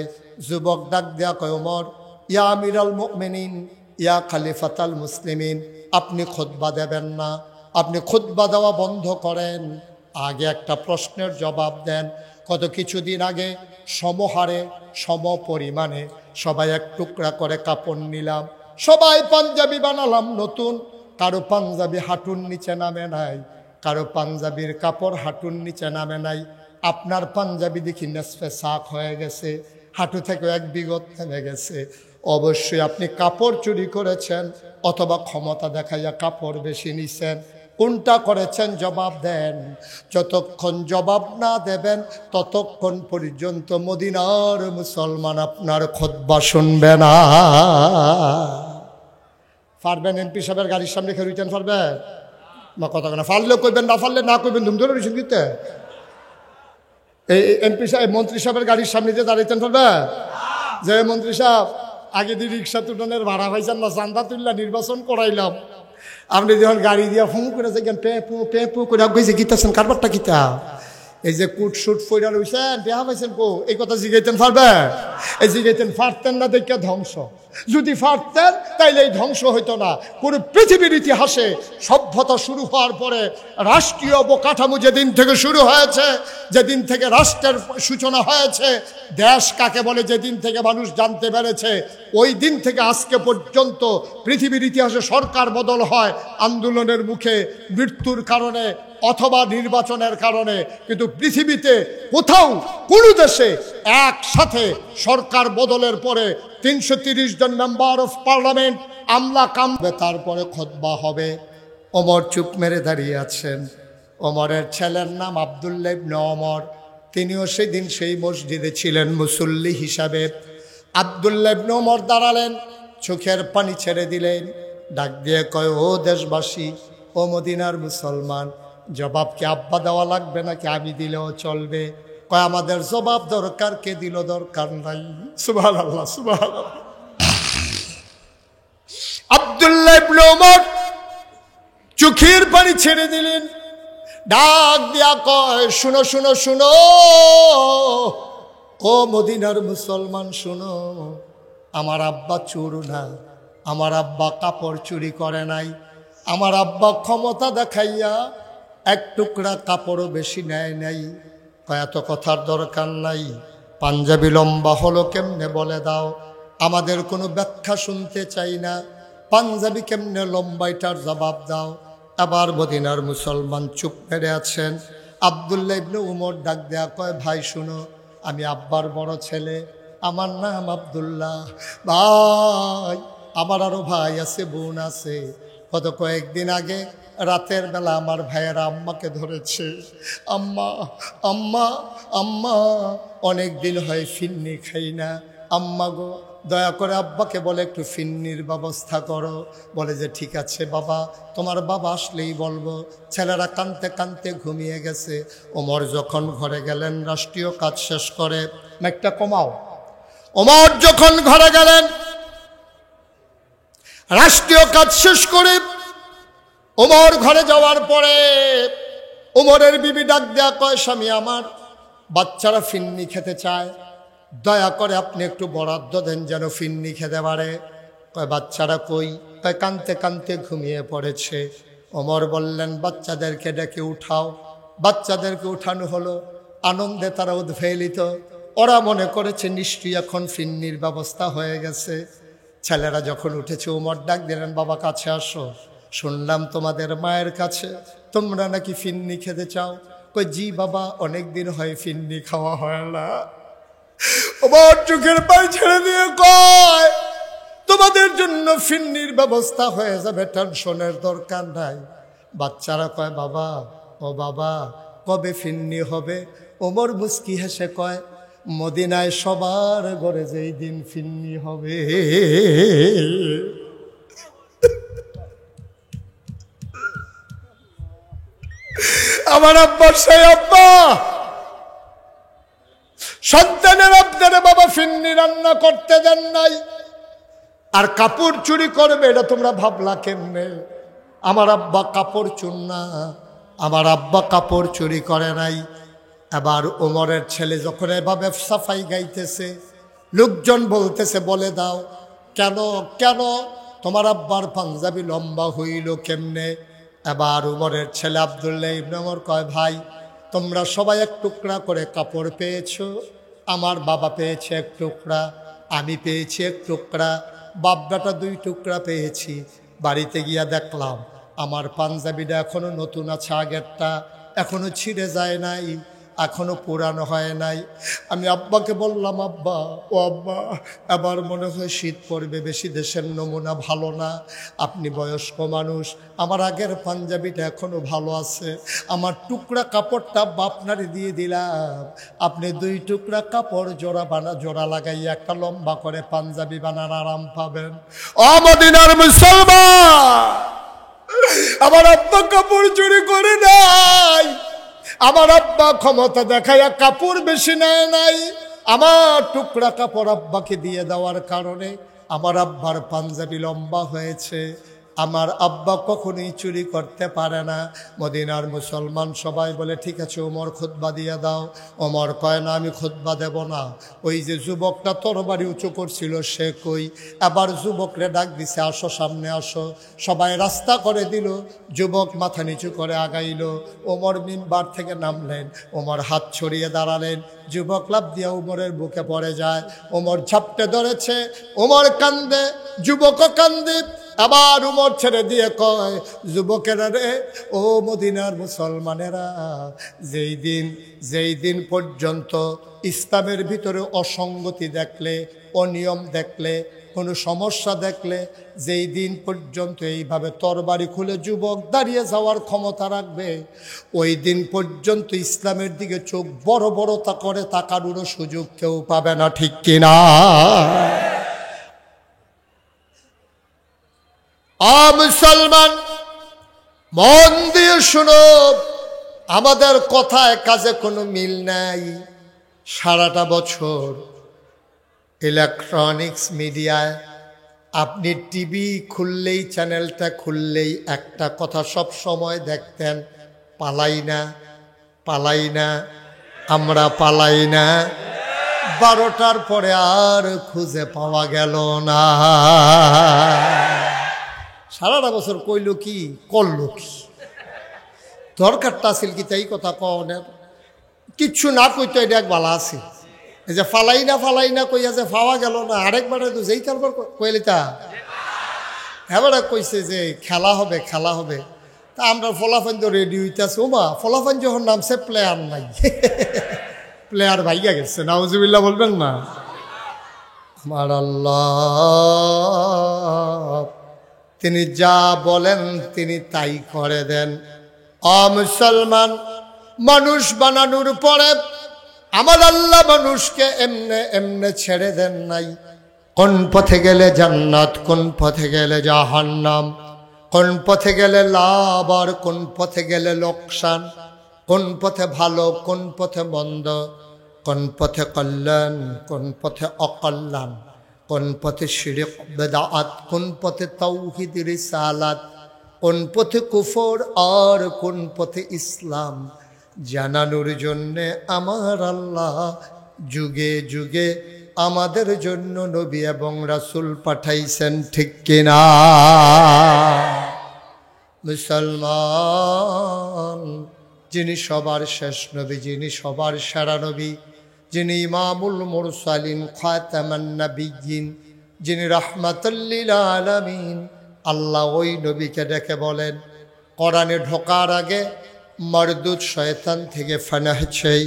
যুবক ডাক দেয়া কয়, ওমর, ইয়া আমিরাল মুমিনিন, ইয়া খলিফাতাল মুসলিমিন, আপনি খুতবা দেবেন না? আপনি খুতবা দেওয়া বন্ধ করেন, আগে একটা প্রশ্নের জবাব দেন। কত কিছুদিন আগে সমহারে সম পরিমাণে সবাই এক টুকরা করে কাপড় নিলাম, সবাই পাঞ্জাবি বানালাম নতুন। কারো পাঞ্জাবি হাঁটুর নিচে নামে নাই, কারো পাঞ্জাবির কাপড় হাঁটুর নিচে নামে নাই। আপনার পাঞ্জাবি দেখি নেসফে সাক হয়ে গেছে, হাঁটু থেকে এক বিগত নেমে গেছে। অবশ্যই আপনি কাপড় চুরি করেছেন, অথবা ক্ষমতা দেখাইয়া কাপড় বেশি নিছেন। কোনটা করেছেন জবাব দেন। যতক্ষণ জবাব না দেবেন ততক্ষণ পর্যন্ত মদিনার মুসলমান আপনার খুতবা শুনবে না। পারবেন এমপি সাহেবের গাড়ির সামনে খেয়ে রিটার্ন পারবেন না? কথা কেনা ফারলেও কইবেন, না ফারলে না কইবেন। ধুম ধরে রিসেন দিতে এই এমপি সাহেব মন্ত্রী সাহেবের গাড়ির সামনে দিয়ে দাঁড়াইতেন পারবে? যে মন্ত্রী সাহেব আগে দিয়ে রিক্সা তুলনের ভাড়া পাইছেন না, চান্দা তুললা নির্বাচন করাইলাম, আপনি যখন গাড়ি দিয়া ফোন করে দেখেন পেপু পেপু করে গেছে গীতাছেন কারবারটা কিতা, এই যে কুট শুট ফইরা রইছেন দেহা পাইছেন কো, এই কথা জিগাইতেন পারবে? এই জিগাইতেন পারতেন না দেখে ধ্বংস। যদি পারতেন তাইলে এই ধ্বংস হইতো না। পুরো পৃথিবীর ইতিহাসে সভ্যতা শুরু হওয়ার পরে রাষ্ট্রীয় অবকাঠামো যেদিন থেকে শুরু হয়েছে, যেদিন থেকে রাষ্ট্রের সূচনা হয়েছে, দেশ কাকে বলে যেদিন থেকে মানুষ জানতে পেরেছে, ওই দিন থেকে আজকে পর্যন্ত পৃথিবীর ইতিহাসে সরকার বদল হয় আন্দোলনের মুখে, মৃত্যুর কারণে অথবা নির্বাচনের কারণে। কিন্তু পৃথিবীতে কোথাও কোনো দেশে একসাথে সরকার বদলের পরে ৩৩০ জন মেম্বার অফ পার্লামেন্ট আমলা কামবে, তারপরে খুতবা হবে। ওমর চুপ মেরে দাঁড়িয়ে আছেন। ওমরের ছেলের নাম আব্দুল্লাহ ইবনে ওমর। তিনিও সেদিন সেই মসজিদে ছিলেন মুসল্লি হিসাবে। আব্দুল্লাহ ইবনে ওমর দাঁড়ালেন, চোখের পানি ছেড়ে দিলেন, ডাক দিয়ে কয়, ও দেশবাসী, ও মদিনার মুসলমান, জবাব কি আব্বা দেওয়া লাগবে নাকি আমি দিলেও চলবে? কয়, আমাদের জবাব দরকার, কে দিল দরকার নাই। সুবহানাল্লাহ, সুবহানাল্লাহ। আব্দুল্লাহ ইবনে ওমর চোখের পানি ছেড়ে দিলেন, ডাক দিয়া কয়, শুনো শুনো শুনো, ও মদিনার মুসলমান শুনো, আমার আব্বা চোর না, আমার আব্বা কাপড় চুরি করে নাই, আমার আব্বা ক্ষমতা দেখাইয়া এক টুকরা কাপড়ও বেশি নেয় নাই। এত কথার দরকার নাই, পাঞ্জাবি লম্বা হলো কেমনে বলে দাও, আমাদের কোনো ব্যাখ্যা শুনতে চাই না, পাঞ্জাবি কেমনে লম্বা এটার জবাব দাও। আবার মদিনার মুসলমান চুপ মেরে আছেন। আব্দুল্লাহ ইবনে ওমর ডাক দেয়া কয়, ভাই শুনো, আমি আব্বার বড় ছেলে, আমার নাম আব্দুল্লাহ। ভাই, আমার আরো ভাই আছে, বোন আছে। গত কয়েকদিন আগে রাতের বেলা আমার ভাইয়েরা আম্মাকে ধরেছে। আম্মা আম্মা আম্মা, অনেক দিন হয় ফিন্নি খাই না, আম্মা গো দয়া করে আব্বাকে বলে একটু ফিন্নির ব্যবস্থা করো। বলে যে ঠিক আছে বাবা, তোমার বাবা আসলেই বলবো। ছেলেরা কাঁদতে কাঁদতে ঘুমিয়ে গেছে। ওমর যখন ঘরে গেলেন রাষ্ট্রীয় কাজ শেষ করে, একটা কমাও। ওমর যখন ঘরে গেলেন রাষ্ট্রীয় কাজ শেষ করে, ওমর ঘরে যাওয়ার পরে ওমরের বিবি ডাক দেয়া কয়, স্বামী আমার, বাচ্চারা ফিন্নি খেতে চায়, দয়া করে আপনি একটু বরাদ্দ দেন যেন ফিন্নি খেতে পারে। কয়, বাচ্চারা কই? কয়, কাঁদতে কাঁদতে ঘুমিয়ে পড়েছে। ওমর বললেন, বাচ্চাদেরকে ডেকে উঠাও। বাচ্চাদেরকে উঠানো হলো, আনন্দে তারা উদ্বেলিত। ওরা মনে করেছে নিশ্চয়ই এখন ফিন্নির ব্যবস্থা হয়ে গেছে। ছেলেরা যখন উঠেছে ওমর ডাক দিলেন, বাবা কাছে আসো, শুনলাম তোমাদের মায়ের কাছে তোমরা নাকি ফিন্নি খেতে চাও। কই জি বাবা, অনেক দিন হয় ফিন্নি খাওয়া হয় না। ওমর চোখের পানি ছেড়ে দিয়ে কয়, তোমাদের জন্য ফিন্নির ব্যবস্থা হয়ে যাবে, টেনশনের দরকার নাই। বাচ্চারা কয় বাবা, ও বাবা কবে ফিন্নি হবে? ওমর মুস্কি হেসে কয়, মদিনায় সবার ঘরে যেই দিন ফিন্নি হবে। আমার আব্বা সেই আব্বা, সন্তানের আপনারে বাবা ফিন্নি রান্না করতে দেন নাই, আর কাপড় চুরি করবে এটা তোমরা ভাবলা কেমনে? আমার আব্বা কাপড় চুর না, আমার আব্বা কাপড় চুরি করে নাই। এবার ওমরের ছেলে যখন এভাবে সাফাই গাইতেছে, লোকজন বলতেছে বলে দাও কেন কেন তোমার আব্বার পাঞ্জাবি লম্বা হইল কেমনে? এবার ওমরের ছেলে আব্দুল্লাহ ইবনে ওমর কয়, ভাই তোমরা সবাই এক টুকরা করে কাপড় পেয়েছো, আমার বাবা পেয়েছে এক টুকরা, আমি পেয়েছি এক টুকরা, বাপ বেটা 2 টুকরা পেয়েছি। বাড়িতে গিয়া দেখলাম আমার পাঞ্জাবিটা এখনো নতুন আছে, আগেরটা এখনো ছিঁড়ে যায় নাই, এখনো পুরানো হয় নাই। আমি আব্বাকে বললাম, আব্বা ও আব্বা, এবার মনে হয় শীত পড়বে, বেশি দেশের নমুনা ভালো না, আপনি বয়স্ক মানুষ, আমার আগের পাঞ্জাবিটা এখনো ভালো আছে, আমার টুকরা কাপড়টা আব্বা আপনারই দিয়ে দিলাম, আপনি 2 টুকরা কাপড় জোড়া লাগাইয়া একটা লম্বা করে পাঞ্জাবি বানান, আরাম পাবেন। ও মদিনার মুসলমান, আমার আব্বা কাপড় চুরি করে নাই, আমার আব্বা ক্ষমতা দেখাইয়া কাপড় বেশি নেয় নাই, আমার টুকরা কাপড় আব্বাকে দিয়ে দেওয়ার কারণে আমার আব্বার পাঞ্জাবি লম্বা হয়েছে। আমার আব্বা কখনোই চুরি করতে পারে না। মদিনার মুসলমান সবাই বলে, ঠিক আছে ওমর খুতবা দিয়ে দাও। ওমর কয় না, আমি খুতবা দেব না। ওই যে যুবকটা তরবারি উঁচু করছিল সে কই? আবার যুবকরে ডাক দিছে, আসো সামনে আসো। সবাই রাস্তা করে দিল, যুবক মাথা নিচু করে আগাইল। ওমর মিম্বার থেকে নামলেন, ওমর হাত ছড়িয়ে দাঁড়ালেন, যুবক লাফ দিয়ে ওমরের বুকে পড়ে যায়, ওমর ঝাপটে ধরেছে, ওমর কান্দে, যুবকও কান্দে। আবার উমর ছেড়ে দিয়ে কয়, যুবকেরা রে, ও মদিনার মুসলমানেরা, যেই দিন পর্যন্ত ইসলামের ভিতরে অসঙ্গতি দেখলে, অনিয়ম দেখলে, কোনো সমস্যা দেখলে, যেই দিন পর্যন্ত এইভাবে তরবারি খুলে যুবক দাঁড়িয়ে যাওয়ার ক্ষমতা রাখবে, ওই দিন পর্যন্ত ইসলামের দিকে চোখ বড় বড় তা করে তাকানোরও সুযোগ কেউ পাবে না, ঠিক কিনা? মুসলমান মন দিয়ে শুনো, আমাদের কথায় কাজে কোনো মিল নাই। সারাটা বছর ইলেকট্রনিক্স মিডিয়ায় আপনি টিভি খুললেই, চ্যানেলটা খুললেই একটা কথা সব সময় দেখতেন, পালাই না, পালাই না, আমরা পালাই না। 12টার পরে আর খুঁজে পাওয়া গেল না। সারাটা বছর কইল কি, করলো কি? দরকারটা আছিল কি তাই কথা কনের? কিচ্ছু না কইতো এটা এক বালা আছে। এই যে ফালাই না কইয়া যে পাওয়া গেল না, আরেকবারে তো যেই তারপর কইলে তা এবারে কইছে যে খেলা হবে, খেলা হবে। তা আমরা ফলাফান তো রেডি হইতেছে, ওমা ফলাফান যখন নামছে প্লেয়ার নাই, প্লেয়ার ভাইয়া গেছে, নাউজুবিল্লাহ বলবেন না? আমার আল্লাহ তিনি যা বলেন তিনি তাই করে দেন। মুসলমান, মানুষ বানানোর পরে আমার আল্লাহ মানুষকে এমনে এমনে ছেড়ে দেন নাই। কোন পথে গেলে জান্নাত, কোন পথে গেলে জাহান্নাম, কোন পথে গেলে লাভ আর কোন পথে গেলে লোকসান, কোন পথে ভালো কোন পথে মন্দ, কোন পথে কল্যাণ কোন পথে অকল্যাণ, কোন পথে শিরক বেদাত, কোন পথে তাওহীদ রিসালাত, কোন পথে কুফর আর কোন পথে ইসলাম জানানোর জন্যে আমার আল্লাহ যুগে যুগে আমাদের জন্য নবী এবং রাসূল পাঠাইছেন, ঠিক কিনা? মুসলমান, যিনি সবার শেষ নবী, যিনি সবার সেরা নবী, যিনি ইমামুল মুরসালিন খাতামান নবিয়্যিন, যিনি রাহমাতুল লিল আলামিন, আল্লাহ ওই নবীকে ডেকে বলেন কোরআনে ঢোকার আগে মরদুদ শয়তান থেকে ফানাহ চাই,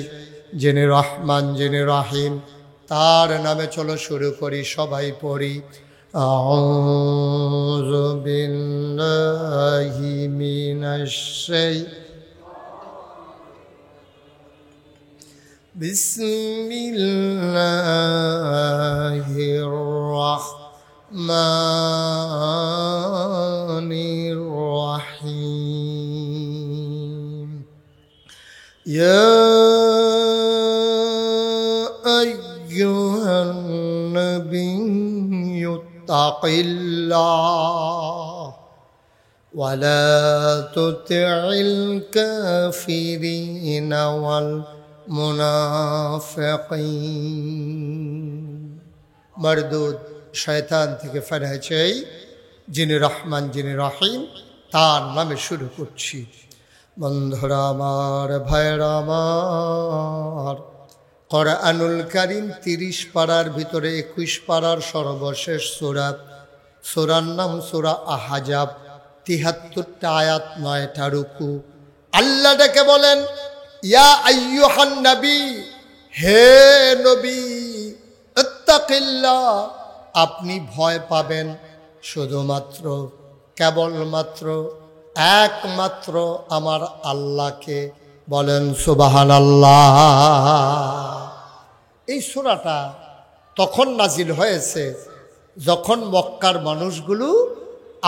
যিনি রহমান যিনি রাহিম, তার নামে চলো শুরু করি, সবাই পড়ি। আউযু বিল্লাহি মিনাশ বিসমিল্লাহির রাহমানির রাহিম। ইয়া আইয়ুহান নাবিয়্যু তাকিল্লাহ ওয়া লা তুতি'ল কাফিরিনা ওয়াল মুনাফিকিন। মরদুদ শয়তান থেকে ফানাহ চাই, যিনি রহমান যিনি রহিম, তার নামে শুরু করছি। বন্ধুরা আমার, ভাইরা আমার, কোরআনুল কারীম 30 পারার ভিতরে 21 পারার সর্বশেষ সূরা, সূরার নাম সূরা আহজাব। 73টা আয়াত, 9টা রুকু। আল্লাহ ডেকে বলেন ইয়া আইয়ুহান নবী, হে নবী, ইত্তাকিল্লাহ, আপনি ভয় পাবেন শুধুমাত্র কেবলমাত্র একমাত্র আমার আল্লাহকে। বলেন সুবহানাল্লাহ। এই সূরাটা তখন নাজিল হয়েছে যখন মক্কার মানুষগুলো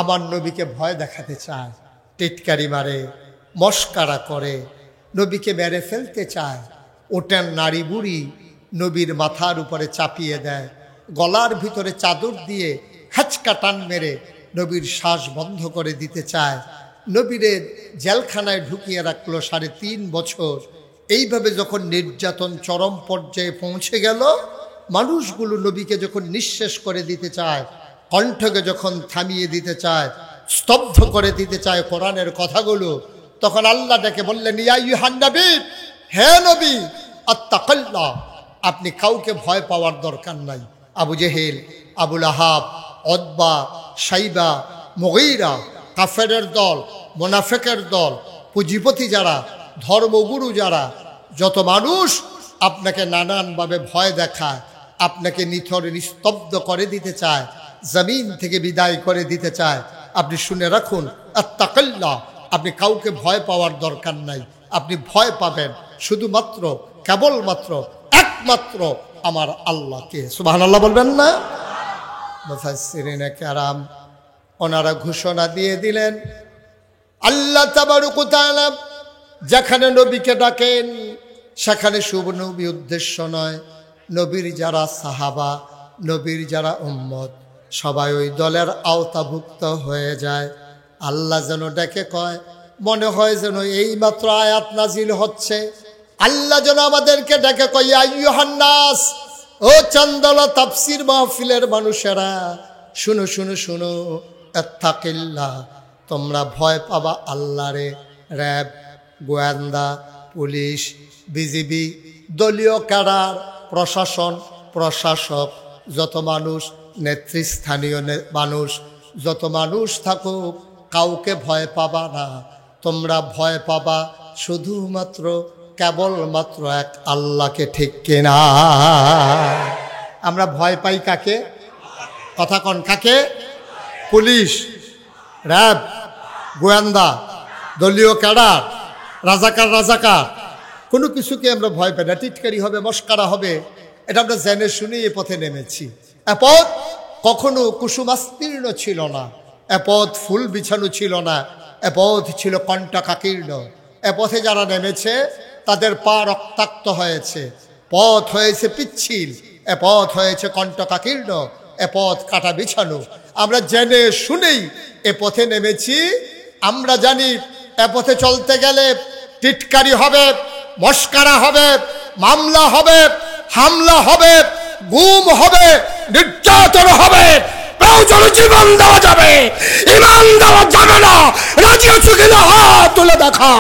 আমার নবীকে ভয় দেখাতে চায়, টিটকারি মারে, মস্কারা করে, নবীকে মেরে ফেলতে চায়। ওটার নারী বুড়ি নবীর মাথার উপরে চাপিয়ে দেয়, গলার ভিতরে চাদর দিয়ে হ্যাচকা টান মেরে নবীর শ্বাস বন্ধ করে দিতে চায়। নবীরে জেলখানায় ঢুকিয়ে রাখলো 3.5 বছর। এইভাবে যখন নির্যাতন চরম পর্যায়ে পৌঁছে গেল, মানুষগুলো নবীকে যখন নিঃশেষ করে দিতে চায়, কণ্ঠকে যখন থামিয়ে দিতে চায়, স্তব্ধ করে দিতে চায় কোরআনের কথাগুলো, তখন আল্লাহ ডেকে বললেন ইয়া আইয়ুহান নবী, হে নবী, আত্তাকিল্লাহ, আপনি কাউকে ভয় পাওয়ার দরকার নাই। আবু জেহেল, আবুল আহাব, উতবা, শাইবা, মুগীরা, কাফেরের দল, মুনাফিকের দল, পুঁজিপতি যারা, ধর্মগুরু যারা, যত মানুষ আপনাকে নানানভাবে ভয় দেখায়, আপনাকে নিথর নিস্তব্ধ করে দিতে চায়, জমিন থেকে বিদায় করে দিতে চায়, আপনি শুনে রাখুন, আত্তাকিল্লাহ, আপনি কাউকে ভয় পাওয়ার দরকার নাই। আপনি ভয় পাবেন শুধুমাত্র কেবলমাত্র একমাত্র আমার আল্লাহকে। সুবহানাল্লাহ বলবেন না? মুফাসসিরিনে কেরাম ওনারা ঘোষণা দিয়ে দিলেন, আল্লাহ তাবারক ওয়া তাআলা যেখানে নবীকে ডাকেন সেখানে শুভ নবী উদ্দেশ্য নয়, নবীর যারা সাহাবা, নবীর যারা উম্মত, সবাই ওই দলের আওতাভুক্ত হয়ে যায়। আল্লাহ যেন ডেকে কয়, মনে হয় যেন এই মাত্র আয়াত নাজিল হচ্ছে। আল্লাহ যেন আমাদেরকে ডেকে কয়, ইয়া আইয়ুহান নাস, ও চান্দলা তাফসীর মাহফিলের মানুষেরা, শুনো শুনো শুনো, ইত্তাকিল্লাহ, তোমরা ভয় পাবা আল্লাহরে। র্যাব, গোয়েন্দা, পুলিশ, বিজিবি, দলীয় ক্যাডার, প্রশাসন, প্রশাসক, যত মানুষ, নেতৃস্থানীয় মানুষ, যত মানুষ থাকুক, কাউকে ভয় পাবা না। তোমরা ভয় পাবা শুধুমাত্র কেবলমাত্র এক আল্লাহকে। ঠিক কিনা? আমরা ভয় পাই কাকে? কথা কন, কাকে? পুলিশ, র্যাব, গোয়েন্দা, দলীয় ক্যাডার, রাজাকার, কোনো কিছুকে আমরা ভয় পাই না। টিটকারি হবে, মস্কারা হবে, এটা আমরা জেনে শুনে এ পথে নেমেছি। এ পথ কখনো কুসুমাস্তীর্ণ ছিল না, এ পথ ফুল বিছানো ছিল না, এ পথ ছিল কণ্টকাকীর্ণ। এ পথে যারা নেমেছে তাদের পা রক্তাক্ত হয়েছে, পথ হয়েছে পিচ্ছিল, এ পথ হয়েছে কণ্টকাকীর্ণ, এ পথ কাটা বিছানো। আমরা জেনে শুনেই এ পথে নেমেছি। আমরা জানি এ পথে চলতে গেলে টিটকারি হবে, মস্কারা হবে, মামলা হবে, হামলা হবে, গুম হবে, নির্যাতন হবে, প্রয়োজন জীবন দেওয়া যাবে, ঈমান দেওয়া যাবে না। রাজি আছো কিনা? হাত তুলে দেখা।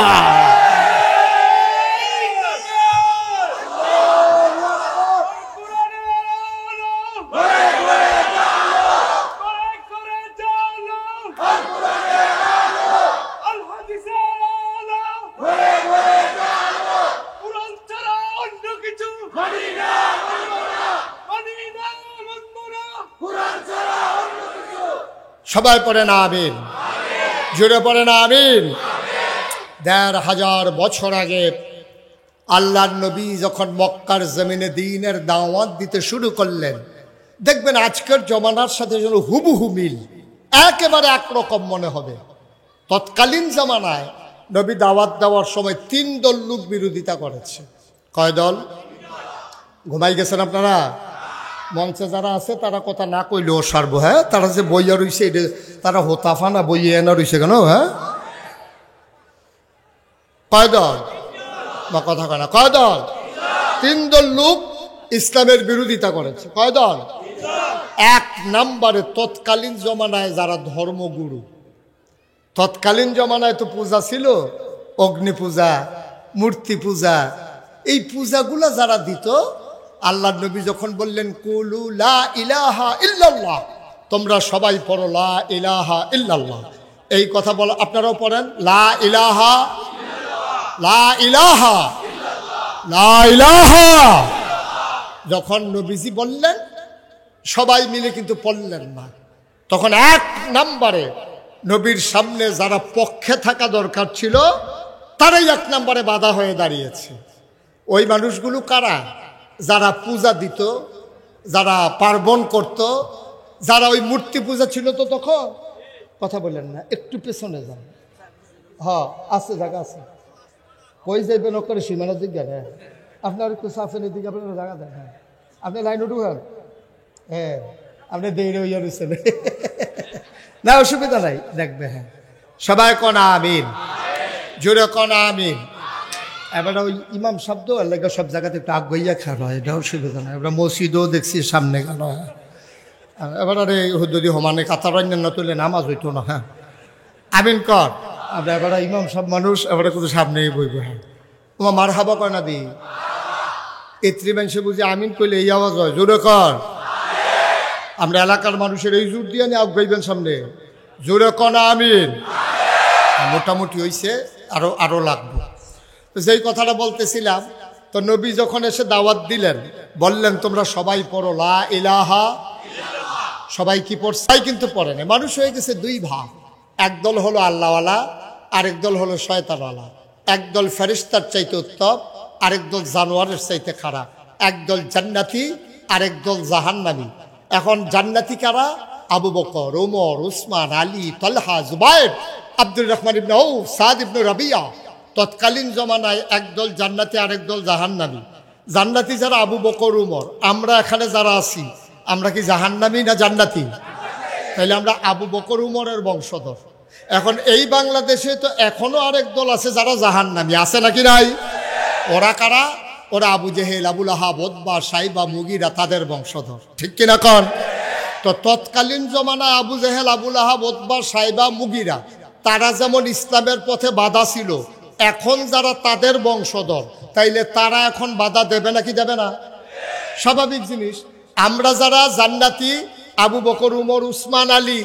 সবাই পড়েন আমিন, জোরে পড়েন আমিন। ১৫০০ বছর আগে আল্লাহর নবী যখন মক্কার জমিনে দ্বীনের দাওয়াত দিতে শুরু করলেন, দেখবেন আজকের জমানার সাথে যেন হুবহু মিল, একেবারে একরকম মনে হবে। তৎকালীন জামানায় নবী দাওয়াত দেওয়ার সময় 3 দল লোক বিরোধিতা করেছে। কয় দল? ঘুমাই গেছেন আপনারা? মঞ্চে যারা আছে তারা কথা না কইলেও সারব। হ্যাঁ, তারা যে বইয়া রইছে এটা তারা হোতাফা না বইয়ে এনা রইছে কেন? হ্যাঁ, কয় দল? বা কথা কয় না, কয় দল? 3 দল লোক ইসলামের বিরোধিতা করেছে। কয় দল? 1 নম্বরে তৎকালীন জমানায় যারা ধর্মগুরু, তৎকালীন জমানায় তো পূজা ছিল, অগ্নি পূজা, মূর্তি পূজা, এই পূজাগুলা যারা দিত, আল্লাহর নবী যখন বললেন কুলু লা ইলাহা ইল্লাল্লাহ, তোমরা সবাই পড়ো লা ইলাহা ইল্লাল্লাহ, এই কথা বলো, আপনারাও পড়েন লা ইলাহা, লা ইলাহা, লা ইলাহা। যখন নবীজি বললেন সবাই মিলে কিন্তু পড়লেন না, তখন 1 নম্বরে নবীর সামনে যারা পক্ষে থাকা দরকার ছিল তারাই 1 নম্বরে বাধা হয়ে দাঁড়িয়েছে। ওই মানুষগুলো কারা? যারা পূজা দিত, যারা পার্বণ করত, যারা ওই মূর্তি পূজা ছিল। তো তখন কথা বললেন না, একটু পেছনে যান। হ্যাঁ, আছে, জায়গা আছে। কই যাইবেন করে সীমানার দিকে? হ্যাঁ, আপনার একটু সাফেনের দিকে আপনার জায়গা দেন। হ্যাঁ, আপনি লাইন উঠুন। হ্যাঁ, আপনি দেরি হইয়া রয়েছেন না, অসুবিধা নাই, দেখবে। হ্যাঁ, সবাই কনা আমিন, জোরে কনা আমিন। এবার ওই ইমাম শব্দ এলাকা সব জায়গাতে একটু আগ গইয়া খাওয়া হয়, এটা অসুবিধা নাই। এবার মসজিদও দেখছি সামনে গেল। এবার আরে যদি সমানে কাতার না তুলে নামাজ হইতো না। হ্যাঁ, আমিন কর। আমরা এবার ইমাম সব মানুষ এবারে কিন্তু সামনেই বইব। হ্যাঁ, তোমার মার হাবা কয় না দি এত্রি মানুষে বুঝি আমিন কইলে এই আওয়াজ হয়, জোরে কর। আমরা এলাকার মানুষের এই জোর দিয়ে নিয়ে আগাইবেন সামনে, জোরে কনা আমিন। মোটামুটি হয়েছে, আরো লাগবে। যেই কথাটা বলতেছিলাম, তো নবী যখন এসে দাওয়াত দিলেন, বললেন তোমরা সবাই পড়ো লা ইলাহা। সবাই কি পড়ছে? কিন্তু পড়ে না। মানুষ হয়ে গেছে 2 ভাগ। একদল হলো আল্লাহওয়ালা, আরেক দল হলো শয়তানওয়ালা। একদল ফেরেশতার চাইতে উত্তম, আরেক দল জানোয়ারের চাইতে খারাপ। একদল জান্নাতি, আরেক দল জাহান্নামী। এখন জান্নাতি কারা? আবু বকর, ওমর, উসমান, আলী, তালহা, জুবায়ের, আব্দুর রহমান ইবনে আউফ, সাদ ইবনে রাবিয়া। তৎকালীন জমানায় একদল জান্নাতি, আরেক দল জাহান্নামী। জান্নাতি যারা আবু বকর, উমর। আমরা এখানে যারা আছি, আমরা কি জাহান্নামী না জান্নাতি? তাইলে আমরা আবু বকর উমরের বংশধর। এখন এই বাংলাদেশে তো এখনো আরেক দল আছে যারা জাহান্নামী, আছে নাকি নাই? ওরা কারা? ওরা আবু জেহেল, আবুল আহাব, উতবা, সাইবা, মুগিরা, তাদের বংশধর। ঠিক কিনা কন? তো তৎকালীন জমানায় আবু জেহেল, আবুল আহাব, উতবা, সাইবা, মুগিরা, তারা যেমন ইসলামের পথে বাধা ছিল, এখন যারা তাদের বংশধর, তাইলে তারা এখন বাধা দেবে নাকি দেবে না? স্বাভাবিক জিনিস। আমরা যারা জান্নাতি, আবু বকর, উমর, উসমান, আলী,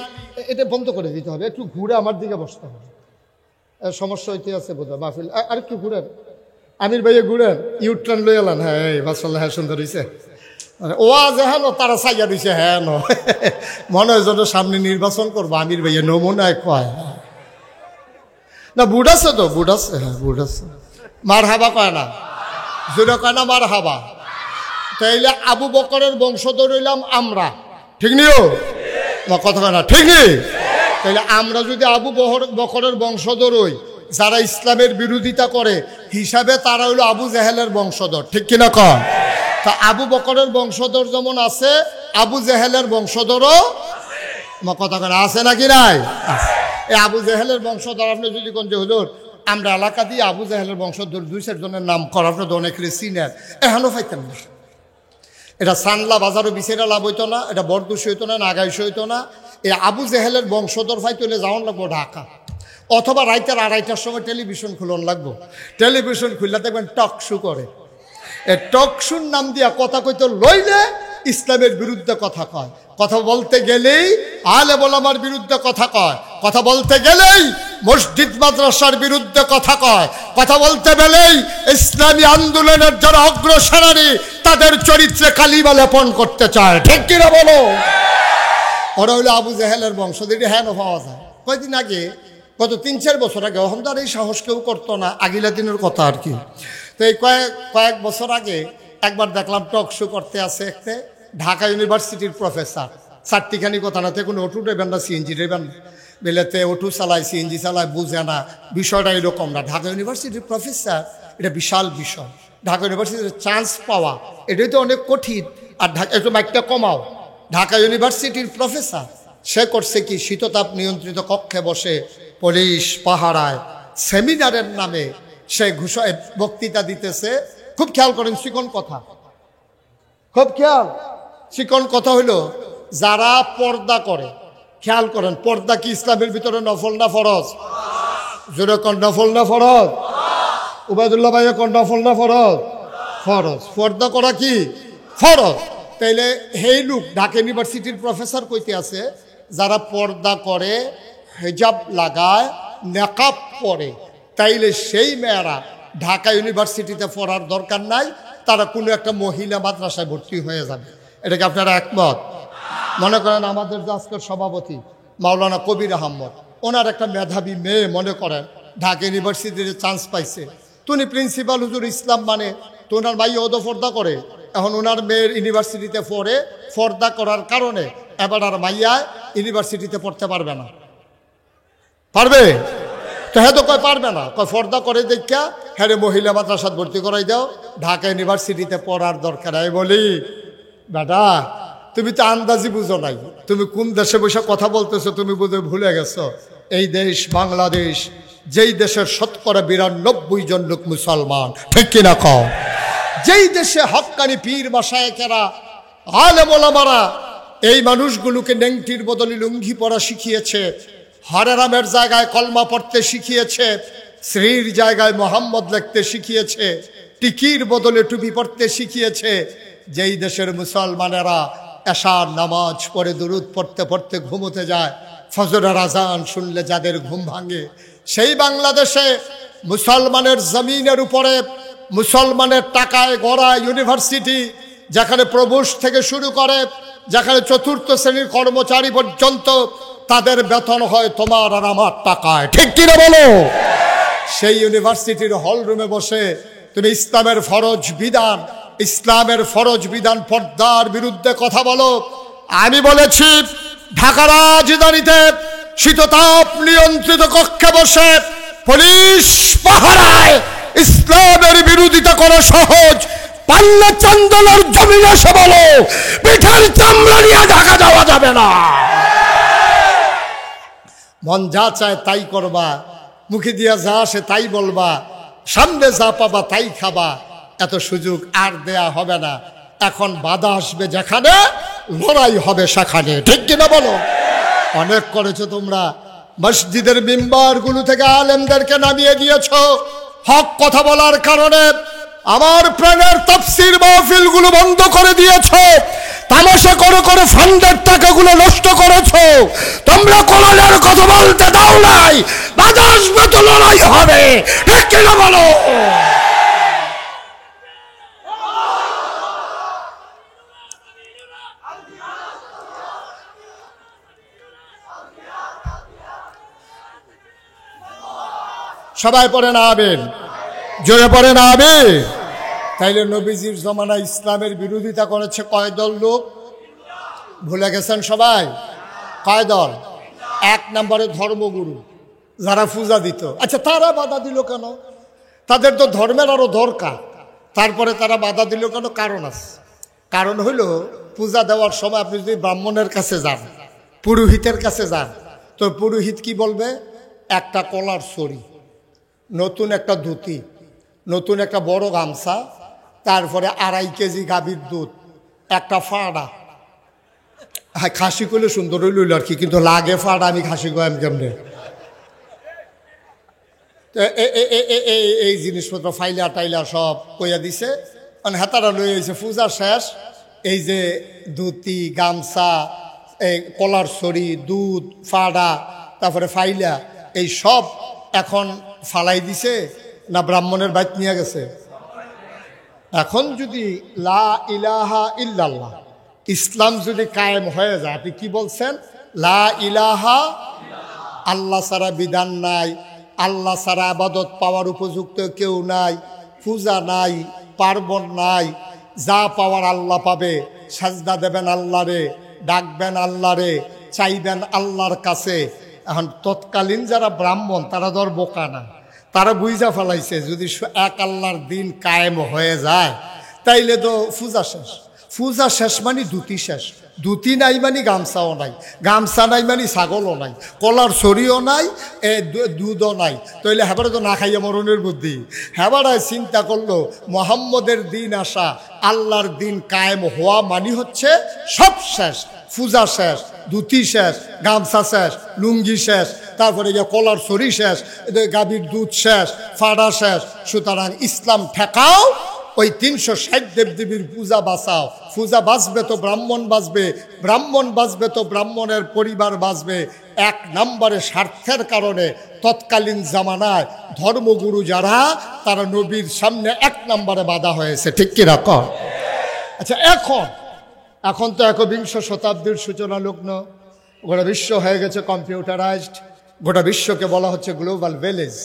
এটা বন্ধ করে দিতে হবে। একটু ঘুরে আমার দিকে বসতে হবে, সমস্যা হইতে আছে বোধহয় মাহফিল। আর একটু ঘুরেন, আমির ভাইয়া ঘুরেন, ইউটার্ন লই এলেন। হ্যাঁ, এই মাশাআল্লাহ, হ্যাঁ, সুন্দর হয়েছে। ওয়াজ হেন তারা সাইয়া দিছে। হ্যাঁ, মনে হয় যেন সামনে নির্বাচন করবো। আমির ভাইয়া নমুনায় কয় না, বুট আছে তো, বুট আছে। হ্যাঁ, বুট আছে। মার হাবা কয় না, জোরে কয় না মার হাবা। তাইলে আবু বকরের বংশধর হইলাম আমরা, ঠিক নিও কথা কয় না, ঠিক নেই? তাইলে আমরা যদি আবু বকরের বংশধর হই, যারা ইসলামের বিরোধিতা করে হিসাবে তারা হইল আবু জেহেলের বংশধর, ঠিক কিনা কন? তা আবু বকরের বংশধর যেমন আছে, আবু জেহেলের বংশধরও কথা কয় না, আছে নাকি নাই? এই আবু জেহেলের বংশধর আপনি যদি কোন যে হুজুর আমরা এলাকা দিয়ে আবু জেহেলের বংশধর 2-4 জনের নাম কর, আপনি তো অনেক সিনিয়র, এখনও পাইতেন না। এটা সানলা বাজারও বিছেরা লাভ হইতো না, এটা বরদুশ হইতো না, নাগাইশ হইতো না। এই আবু জেহেলের বংশধর ফাইতে হলে যাওয়ান লাগবো ঢাকা, অথবা রাইতের 2:30টার সময় টেলিভিশন খুলন লাগবো। টেলিভিশন খুললে দেখবেন টক শো করে। এই টক শোর নাম দিয়া কথা কইতে লইলে ইসলামের বিরুদ্ধে কথা কয়, কথা বলতে গেলেই আলেম ওলামার বিরুদ্ধে কথা কয়, কথা বলতে গেলেই মসজিদ মাদ্রাসার বিরুদ্ধে কথা কয়, কথা বলতে গেলেই ইসলামী আন্দোলনের যারা অগ্রসরী তাদের চরিত্রে কালিমা লেপন করতে চায়, ঠিক কিনা বলো? ওরা হইলো আবু জাহেলের বংশ, যেটি হ্যাঁ পাওয়া যায়। কয়েকদিন আগে, গত 3-4 বছর আগে, এখন তো আর এই সাহস কেউ করতো না, আগিলা দিনের কথা আর কি। তো এই কয়েক বছর আগে একবার দেখলাম টক শো করতে আছে একটা ঢাকা ইউনিভার্সিটির প্রফেসর। চারটিখানি কথা না, কোনো অটো ড্রাইভার না সিএনজি ড্রাইভার বেলেতে অটো চালায় সিএনজি চালায়, বুঝে না বিষয়টা এরকম না। ঢাকা ইউনিভার্সিটির প্রফেসর, এটা বিশাল বিষয়। ঢাকা ইউনিভার্সিটির চান্স পাওয়া এটাই তো অনেক কঠিন। আর একটু মাইকটা কমাও। ঢাকা ইউনিভার্সিটির প্রফেসর, সে করছে কি, শীততাপ নিয়ন্ত্রিত কক্ষে বসে পুলিশ পাহারায় সেমিনারের নামে সে বক্তৃতা দিতেছে। খুব খেয়াল করেন, চিকন কথা, খুব খেয়াল। চিকন কথা হইল, যারা পর্দা করে, খেয়াল করেন, পর্দা কি ইসলামের ভিতরে নফল না ফরজ? জোরে কোন নফল না ফরজ? উবাইদুল্লাহ ভাই কোন নফল না ফরজ? ফরজ। পর্দা করা কি ফরজ? তাইলে হেই লোক ঢাকা ইউনিভার্সিটির প্রফেসর কইতে আছে, যারা পর্দা করে, হিজাব লাগায়, নেকাব পরে, তাইলে সেই মেয়েরা ঢাকা ইউনিভার্সিটিতে পড়ার দরকার নাই, তারা কোনো একটা মহিলা মাদ্রাসায় ভর্তি হয়ে যাবে। এটাকে আপনারা একমত? মনে করেন আমাদের যে আজকের সভাপতি মাওলানা কবির আহমদ, ওনার একটা মেধাবী মেয়ে মনে করেন ঢাকা ইউনিভার্সিটিতে চান্স পাইছে, তুমি প্রিন্সিপাল হুজুর ইসলাম মানে, তো ওনার ভাই ওদো পর্দা করে, এখন ওনার মেয়ের ইউনিভার্সিটিতে পড়ে, পর্দা করার কারণে এবার আর মাইয়া ইউনিভার্সিটিতে পড়তে পারবে না। পারবে তো? হ্যাঁ তো কয় পারবে না, কয় পর্দা করে দেখা হ্যাঁ মহিলা মাদ্রাসাত ভর্তি করাই দাও, ঢাকা ইউনিভার্সিটিতে পড়ার দরকার। আমি বলি, বেটা তুমি তো আন্দাজি বুঝো নাই, তুমি কোন দেশে বসে কথা বলতেছো তুমি বুঝে ভুলে গেছো। এই দেশ বাংলাদেশ, যেই দেশের 92% জন লোক মুসলমান, ঠিক কিনা কও? যেই দেশে হক্কানি পীর মাশায়েখেরা, আলেম ওলামারা এই মানুষগুলোকে নেংটির বদলে লুঙ্গি পরা শিখিয়েছে, হরে রামের জায়গায় কলমা পড়তে শিখিয়েছে, শ্রীর জায়গায় মোহাম্মদ লিখতে শিখিয়েছে, টিকির বদলে টুপি পড়তে শিখিয়েছে। যেই দেশের মুসলমানেরা এশার নামাজ পড়ে দুরুদ পড়তে পড়তে ঘুমোতে যায়, ফজরের আজান শুনলে যাদের ঘুম ভাঙে, সেই বাংলাদেশে মুসলমানের জমিনের উপরে মুসলমানের টাকায় গড়া ইউনিভার্সিটি, যেখানে প্রবেশ থেকে শুরু করে, যেখানে 4র্থ শ্রেণীর কর্মচারী পর্যন্ত তাদের বেতন হয় তোমার আর আমার টাকায়, ঠিক কিনা বলো? সেই ইউনিভার্সিটির হল রুমে বসে তুমি ইসলামের ফরজ বিধান পর্দার বিরুদ্ধে কথা বলো। আমি বলেছি ঢাকা রাজধানীতে শীততাপ নিয়ন্ত্রিত কক্ষে বসে পুলিশ পাহারায় ইসলামের বিরোধিতা করা সহজ, পাল্লা চন্দনের জমিনে এসে বলো পিঠের চামড়া নিয়ে ঢাকা যাওয়া যাবে না। মন যা চায় তাই করবা, মুখে দিয়া যা আসে তাই বলবা, সামনে যা পাবা তাই খাবা, এত সুযোগ আর দেয়া হবে না। এখন বাধা আসবে যেখানে, লড়াই হবে সেখানে, ঠিক কিনা বলো? অনেক করেছো তোমরা, মসজিদের মিম্বারগুলো থেকে আলেমদেরকে নামিয়ে দিয়েছো হক কথা বলার কারণে। আমার প্রাণের তাফসীর মাহফিলগুলো বন্ধ করে দিয়েছো, তামাশা করে করে ফান্ডের টাকাগুলো নষ্ট করেছো। তোমরা কোরআনের কথা বলতে দাও নাই, বাধা আসবে তো লড়াই হবে, ঠিক কিনা বলো? সবাই পড়ে না আবেন, জোরে পড়ে না আবে। তাইলে নবীজির জমানায় ইসলামের বিরোধিতা করেছে কয় দল লোক? ভুলে গেছেন সবাই? কয় দল? 1 নম্বরে ধর্মগুরু, যারা পূজা দিত। আচ্ছা, তারা বাধা দিল কেন? তাদের তো ধর্মের আরো দরকার, তারপরে তারা বাধা দিল কেন? কারণ আছে। কারণ হইল, পূজা দেওয়ার সময় আপনি যদি ব্রাহ্মণের কাছে যান, পুরোহিতের কাছে যান, তো পুরোহিত কি বলবে? একটা কলার ছড়ি, নতুন একটা ধুতি, নতুন একটা বড় গামছা, তারপরে 2.5 কেজি গাভীর দুধ, একটা ফাড়া। হ্যাঁ, খাসি করলে সুন্দর হইল আর কি, কিন্তু লাগে ফাড়া, আমি খাসি কয়াম কেমনে? এই জিনিসপত্র ফাইলা টাইলা সব কইয়া দিছে, মানে হাতারা লয়ে হয়েছে। পূজা শেষ, এই যে ধুতি, গামছা, এই কলার ছড়ি, দুধ, ফাড়া, তারপরে ফাইলা, এই সব এখন ফালাই দিছে না ব্রাহ্মণের বাইত নিয়ে গেছে? এখন যদি লা ইলাহা ইল্লাল্লাহ ইসলাম যদি কায়েম হয়ে যায়, আপনি কি বলছেন? লা ইলাহা, আল্লাহ ছাড়া বিধান নাই, আল্লাহ ছাড়া আবাদত পাওয়ার উপযুক্ত কেউ নাই, পূজা নাই, পার্বণ নাই, যা পাওয়ার আল্লাহ পাবে। সাজদা দেবেন আল্লাহরে, ডাকবেন আল্লাহরে, চাইবেন আল্লাহর কাছে। এখন তৎকালীন যারা ব্রাহ্মণ তারা ধর বোকা না, তারা বুঝা ফেলাইছে যদি এক আল্লাহর দিন কায়েম হয়ে যায় তাইলে তো পূজা শেষ। পূজা শেষ মানে ধুতি শেষ। ধুতি নাই মানে গামছাও নাই, গামছা নাই মানে ছাগলও নাই, কলার ছড়িও নাই, দুধও নাই। তাইলে হেবারে তো না খাইয়া মরণের বুদ্ধি। হেবারায় চিন্তা করলো মোহাম্মদের দিন আসা, আল্লাহর দিন কায়েম হওয়া মানে হচ্ছে সব শেষ। পূজা শেষ, ধুতি শেষ, গামছা শেষ, লুঙ্গি শেষ, তারপরে গিয়ে কলার ছড়ি শেষ, গাভীর দুধ শেষ, ফাড়া শেষ। সুতরাং ইসলাম ঠেকাও, ওই 360 দেবদেবীর পূজা বাঁচাও। পূজা বাঁচবে তো ব্রাহ্মণ বাঁচবে, ব্রাহ্মণ বাঁচবে তো ব্রাহ্মণের পরিবার বাঁচবে। এক নম্বরে স্বার্থের কারণে তৎকালীন জামানায় ধর্মগুরু যারা, তারা নবীর সামনে এক নম্বরে বাধা হয়েছে। ঠিক কি রকম? আচ্ছা, এখন তো 21 শতাব্দীর সূচনা লগ্ন, গোটা বিশ্ব হয়ে গেছে কম্পিউটারাইজড, গোটা বিশ্বকে বলা হচ্ছে গ্লোবাল ভিলেজ।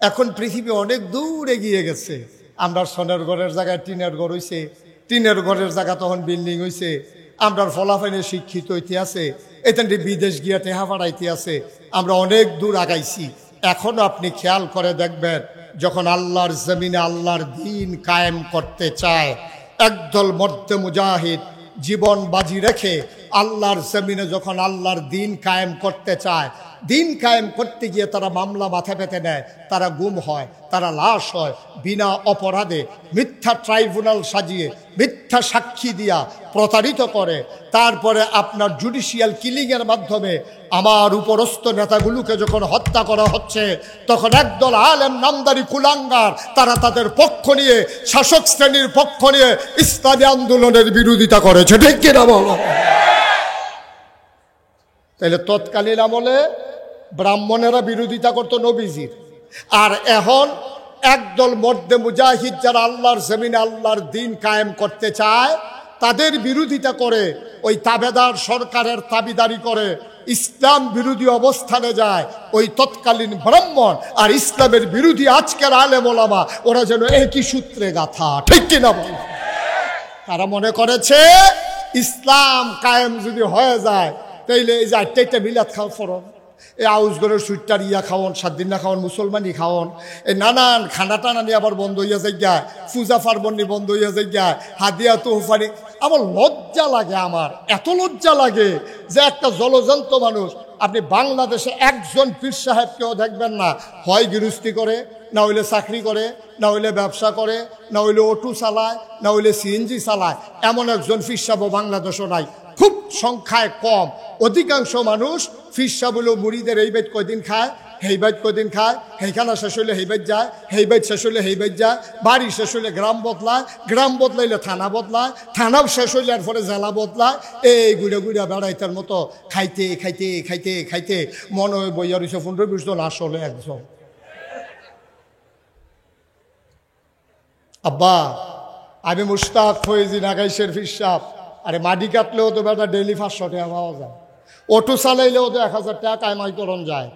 এখন পৃথিবী অনেক দূর এগিয়ে গেছে। আমরা সোনের ঘরের জায়গায় টিনের ঘর হয়েছে, টিনের ঘরের জায়গা তখন বিল্ডিং হয়েছে। আমরা ফলাফলে শিক্ষিত হইতে আছে, এখান থেকে বিদেশ গিয়া টেহা পাড়াইতে আছে। আমরা অনেক দূর আগাইছি। এখনো আপনি খেয়াল করে দেখবেন, যখন আল্লাহর জমিনে আল্লাহর দিন কায়েম করতে চায়, একদল মর্দে মুজাহিদ জীবন বাজি রেখে আল্লাহর জমিনে যখন আল্লাহর দিন কায়েম করতে চায়, দিন কায়েম করতে গিয়ে তারা মামলা মাথা পেতে নেয়, তারা গুম হয়, তারা লাশ হয়, বিনা অপরাধে মিথ্যা ট্রাইব্যুনাল সাজিয়ে মিথ্যা সাক্ষী দিয়া প্রতারিত করে। তারপরে আপনার জুডিশিয়াল কিলিংয়ের মাধ্যমে আমার উপরস্থ নেতাগুলোকে যখন হত্যা করা হচ্ছে, তখন একদল আলেম নামদারি কুলাঙ্গার তারা তাদের পক্ষ নিয়ে, শাসক শ্রেণীর পক্ষ নিয়ে ইসলামী আন্দোলনের বিরোধিতা করেছে। ঠিক কিনা বলো? তাহলে তৎকালীন আমলে ব্রাহ্মণেরা বিরোধিতা করতো নবীজির, আর এখন একদল মর্দে মুজাহিদ যারা আল্লাহর জমিনে আল্লাহর দিন কায়েম করতে চায়, তাদের বিরোধিতা করে, ওই তাবেদার সরকারের তাবিদারি করে, ইসলাম বিরোধী অবস্থানে যায়। ওই তৎকালীন ব্রাহ্মণ আর ইসলামের বিরোধী আজকের আলেম ওলামা, ওরা যেন একই সূত্রে গাথা। ঠিক কিনা বল? তারা মনে করেছে ইসলাম কায়েম যদি হয়ে যায়, তাইলে এই যে 8টা মিলাদ খাওয়া ফরজ, এই আউসগরের সুইটার ইয়া খাওয়ন, 7 দিন না খাওয়ন, মুসলমানি খাওয়ন, এই নানান খানা টানা নিয়ে আবার বন্ধ হইয়া যাই গা, পূজা পার্বণী বন্ধ হইয়া যাই গা, হাদিয়া তোহফানি। আমার লজ্জা লাগে, আমার এত লজ্জা লাগে যে একটা জলজন্ত মানুষ, আপনি বাংলাদেশে একজন পীর সাহেবকেও দেখবেন না, হয় গৃহস্থী করে, না হইলে চাকরি করে, না হইলে ব্যবসা করে, না হইলে অটো চালায়, না হইলে সিএনজি চালায়। এমন একজন পীর সাহেব বাংলাদেশও নাই, খুব সংখ্যায় কম। অধিকাংশ মানুষ পীর সাহেব হলো মুড়িদের এই বাইত কয়দিন খায়, হেই বাইত কয়দিন খায়, হেইখানা শেষ হইলে হেই বাইত যায়, হেই বাইত শেষ হইলে হেই বাইত যায়, বাড়ি শেষ হইলে গ্রাম বদলায়, গ্রাম বদলাইলে থানা বদলায়, থানাও শেষ হইলে এরপরে জেলা বদলায়। এই গুড়ে গুড়া বেড়াইতার মতো খাইতে খাইতে খাইতে খাইতে মনে হয় বইয়া রয়েছে 15-20 জন, আসলে একজন। আব্বা, আমি মুশতাক ফয়েজি নাগাইশের পীর সাহেব। আরে মাটি কাটলেও তো বেটা ডেইলি 500 টাকা পাওয়া যায়, অটো চালাইলেও তো 1000 টাকা কামাই করন যায়,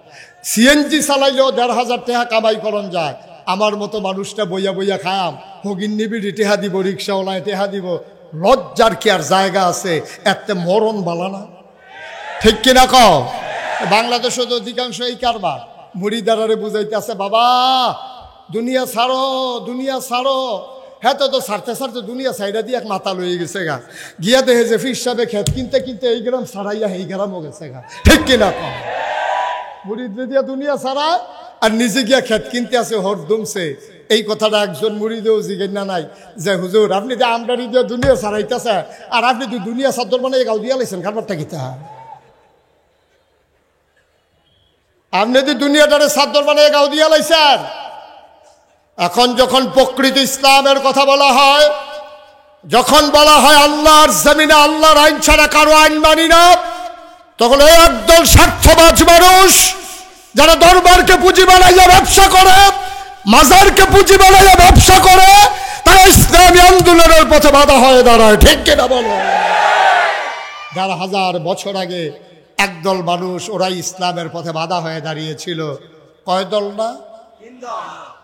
সিএনজি চালাইলেও 1500 টাকা কামাই করন যায়। আমার মতো মানুষটা বইয়া বইয়া খাম, হগিন নিবিড়ি টেহা দিব, রিক্সাওয়ালায় টেহা দিব। লজ্জার কি আর জায়গা আছে? এতে মরণ বালা না? ঠিক কিনা কও? বাংলাদেশে তো অধিকাংশ এই কারবার। মুড়িদারারে বুঝাইতে আছে, বাবা দুনিয়া ছাড়ো, দুনিয়া ছাড়ো। হ্যাঁ, তো ছাড়তে ছাড়তে দুনিয়া সাইডা দিয়ে এক মাথা লয়ে গেছে গা, গিয়া দেখে যে পীর সাহেবে খেত কিনতে কিনতে এই গ্রাম ছাড়াইয়া এই গ্রামও গেছে গা। ঠিক কিনা কম? মুড়িদ দিয়া দুনিয়া ছাড়ায় আর নিজে গিয়া খেত কিনতে আছে হরদমছে। এই কথাটা একজন মুড়িদেও জিজ্ঞেস না নাই যে হুজুর আপনি যে আমদানি দিয়ে দুনিয়া ছাড়াইতেছে, আর আপনি তো দুনিয়া চাদর মানে গাও দিয়া লাইছেন, খাবারটা কিতা? আপনি তো দুনিয়াটারে চাদর মানে গাও দিয়া লাইছেন। এখন যখন প্রকৃত ইসলামের কথা বলা হয়, যখন বলা হয় আল্লাহর জমিনে আল্লাহর আইন ছাড়া কারো আইন মানি না, তখন ওই একদল স্বার্থবাজ মানুষ যারা দরবারকে পুঁজি বানাইয়া ব্যবসা করে, মাজারকে পুঁজি বানাইয়া ব্যবসা করে, তারা ইসলামী আন্দোলনের পথে বাধা হয়ে দাঁড়ায়। ঠিক কিনা বলো? 1,500 বছর আগে একদল মানুষ, ওরা ইসলামের পথে বাধা হয়ে দাঁড়িয়েছিল। কয় দল না?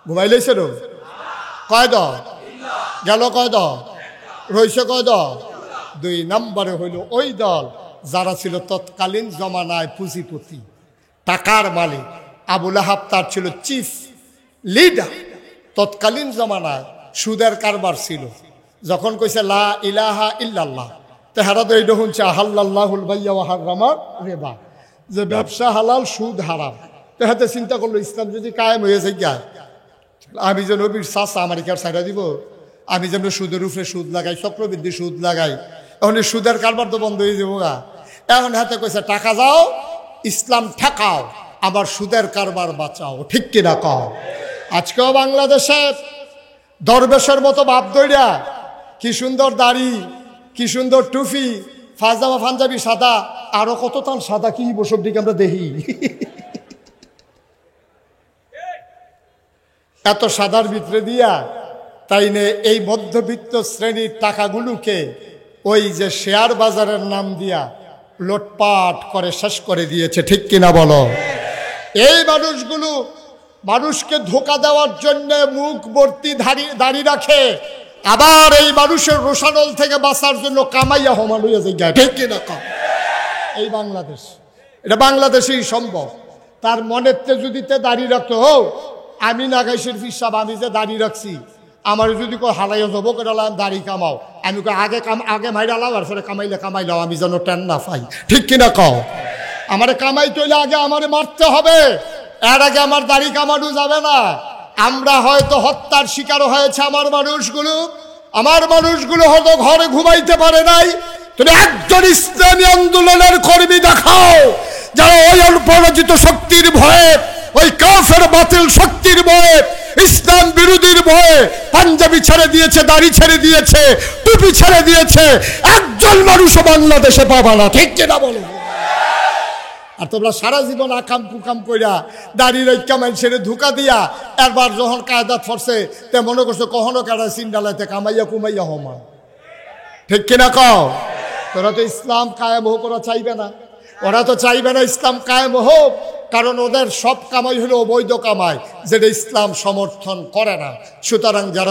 ঘুমাইলেছিল কয় দল? গেল কয় দল? রয়েছে কয় দল? 2 নম্বরে হইল ওই দল যারা ছিল তৎকালীন জমানায় পুঁজিপতি, টাকার মালিক। আবুল আহাব তার ছিল চিফ লিডার। তৎকালীন জমানায় সুদের কারবার ছিল। যখন কইছে লা ইলাহা ইল্লাল্লাহ, তেহারা তো এইটা শুনছে আহাল্লাহুল বাইয়া ওয়া হারামার রিবা, যে ব্যবসা হালাল সুদ হারাম। তেহাতে চিন্তা করলো ইসলাম যদি কায়েম হয়ে যায়, আমি যে নবীর চাচা আমেরিকার ছাইড়া দিব, আমি যেন সুদের উপরে সুদ লাগাই, চক্রবৃদ্ধি সুদ লাগাই, এখন এই সুদের কারবার তো বন্ধ হয়ে যাবো গা। এখন হাতে কইছে টাকা যাও, ইসলাম ঠেকাও, আবার সুদের কারবার বাঁচাও। ঠিক কিনা কও? আজকেও বাংলাদেশে দরবেশের মতো বাপ দইরা, কি সুন্দর দাড়ি, কি সুন্দর টুপি, ফাজামা পাঞ্জাবি সাদা, আরো কত তাল সাদা কি বসব দিকে আমরা দেখি। এত সাদার ভিতরে দিয়া তাই নে এই মধ্যবিত্ত শ্রেণীর টাকাগুলোকে ওই যে শেয়ার বাজারের নাম দিয়া লোটপাট করে শেষ করে দিয়েছে। ঠিক কিনা বলো? এই মানুষগুলো মানুষকে ধোঁকা দেওয়ার জন্য মুখ ভর্তি দাড়ি রাখে, আবার এই মানুষের রোষানল থেকে বাঁচার জন্য কামাইয়া হমান হয়ে যায়। ঠিক কিনা কম? এই বাংলাদেশ, এটা বাংলাদেশেই সম্ভব। তার মনের তে যদি দাড়ি রাখতো, আমি নাগাইশের ফিসাব, আমি যে দাড়ি রাখছি, আমার যদি কেউ হালাইয়া যাবো করে দাড়ি কামাও, আমি আগে মাইরালাও, আর পরে কামাইলাও, আমি যেন টেন না পাই। ঠিক কিনা কও? আমারে কামাই তৈলে আগে আমারে মারতে হবে, এর আগে আমার দাড়ি কামানো যাবে না। আমরা হয়তো হত্যার শিকার হয়েছে আমার মানুষগুলো হয়তো ঘরে ঘুমাইতে পারে নাই। তুমি একজন ইসলামী আন্দোলনের কর্মী দেখাও যারা ওই অপরাজিত শক্তির ভয়ে, ওই কাফের বাতিল শক্তির ভয়ে, ইসলাম বিরোধীর ভয়ে পাঞ্জাবি ছেড়ে দিয়েছে, দাড়ি ছেড়ে দিয়েছে, টুপি ছেড়ে দিয়েছে। একজন মানুষও বাংলাদেশে পাবা না। ঠিক কিনা বলো? আর তোমরা সারা জীবন আকাম কুকাম কইরা দাড়ি রেখা মানুষের ধোকা দিয়া, একবার যখন কায়দাত ফরছে তে মনে করছো কখনো কারা সিন্ডালাইতে কামাইয়া কুমাইয়া হমা। ঠিক কিনা কও? তোরা তো ইসলাম কায়েম হোক ওরা চাইবে না। ওরা তো চাইবে না ইসলাম কায়েম হোক, কারণ ওদের সব কামাই হলো অবৈধ কামাই, যেটা ইসলাম সমর্থন করে না। সুতরাং যারা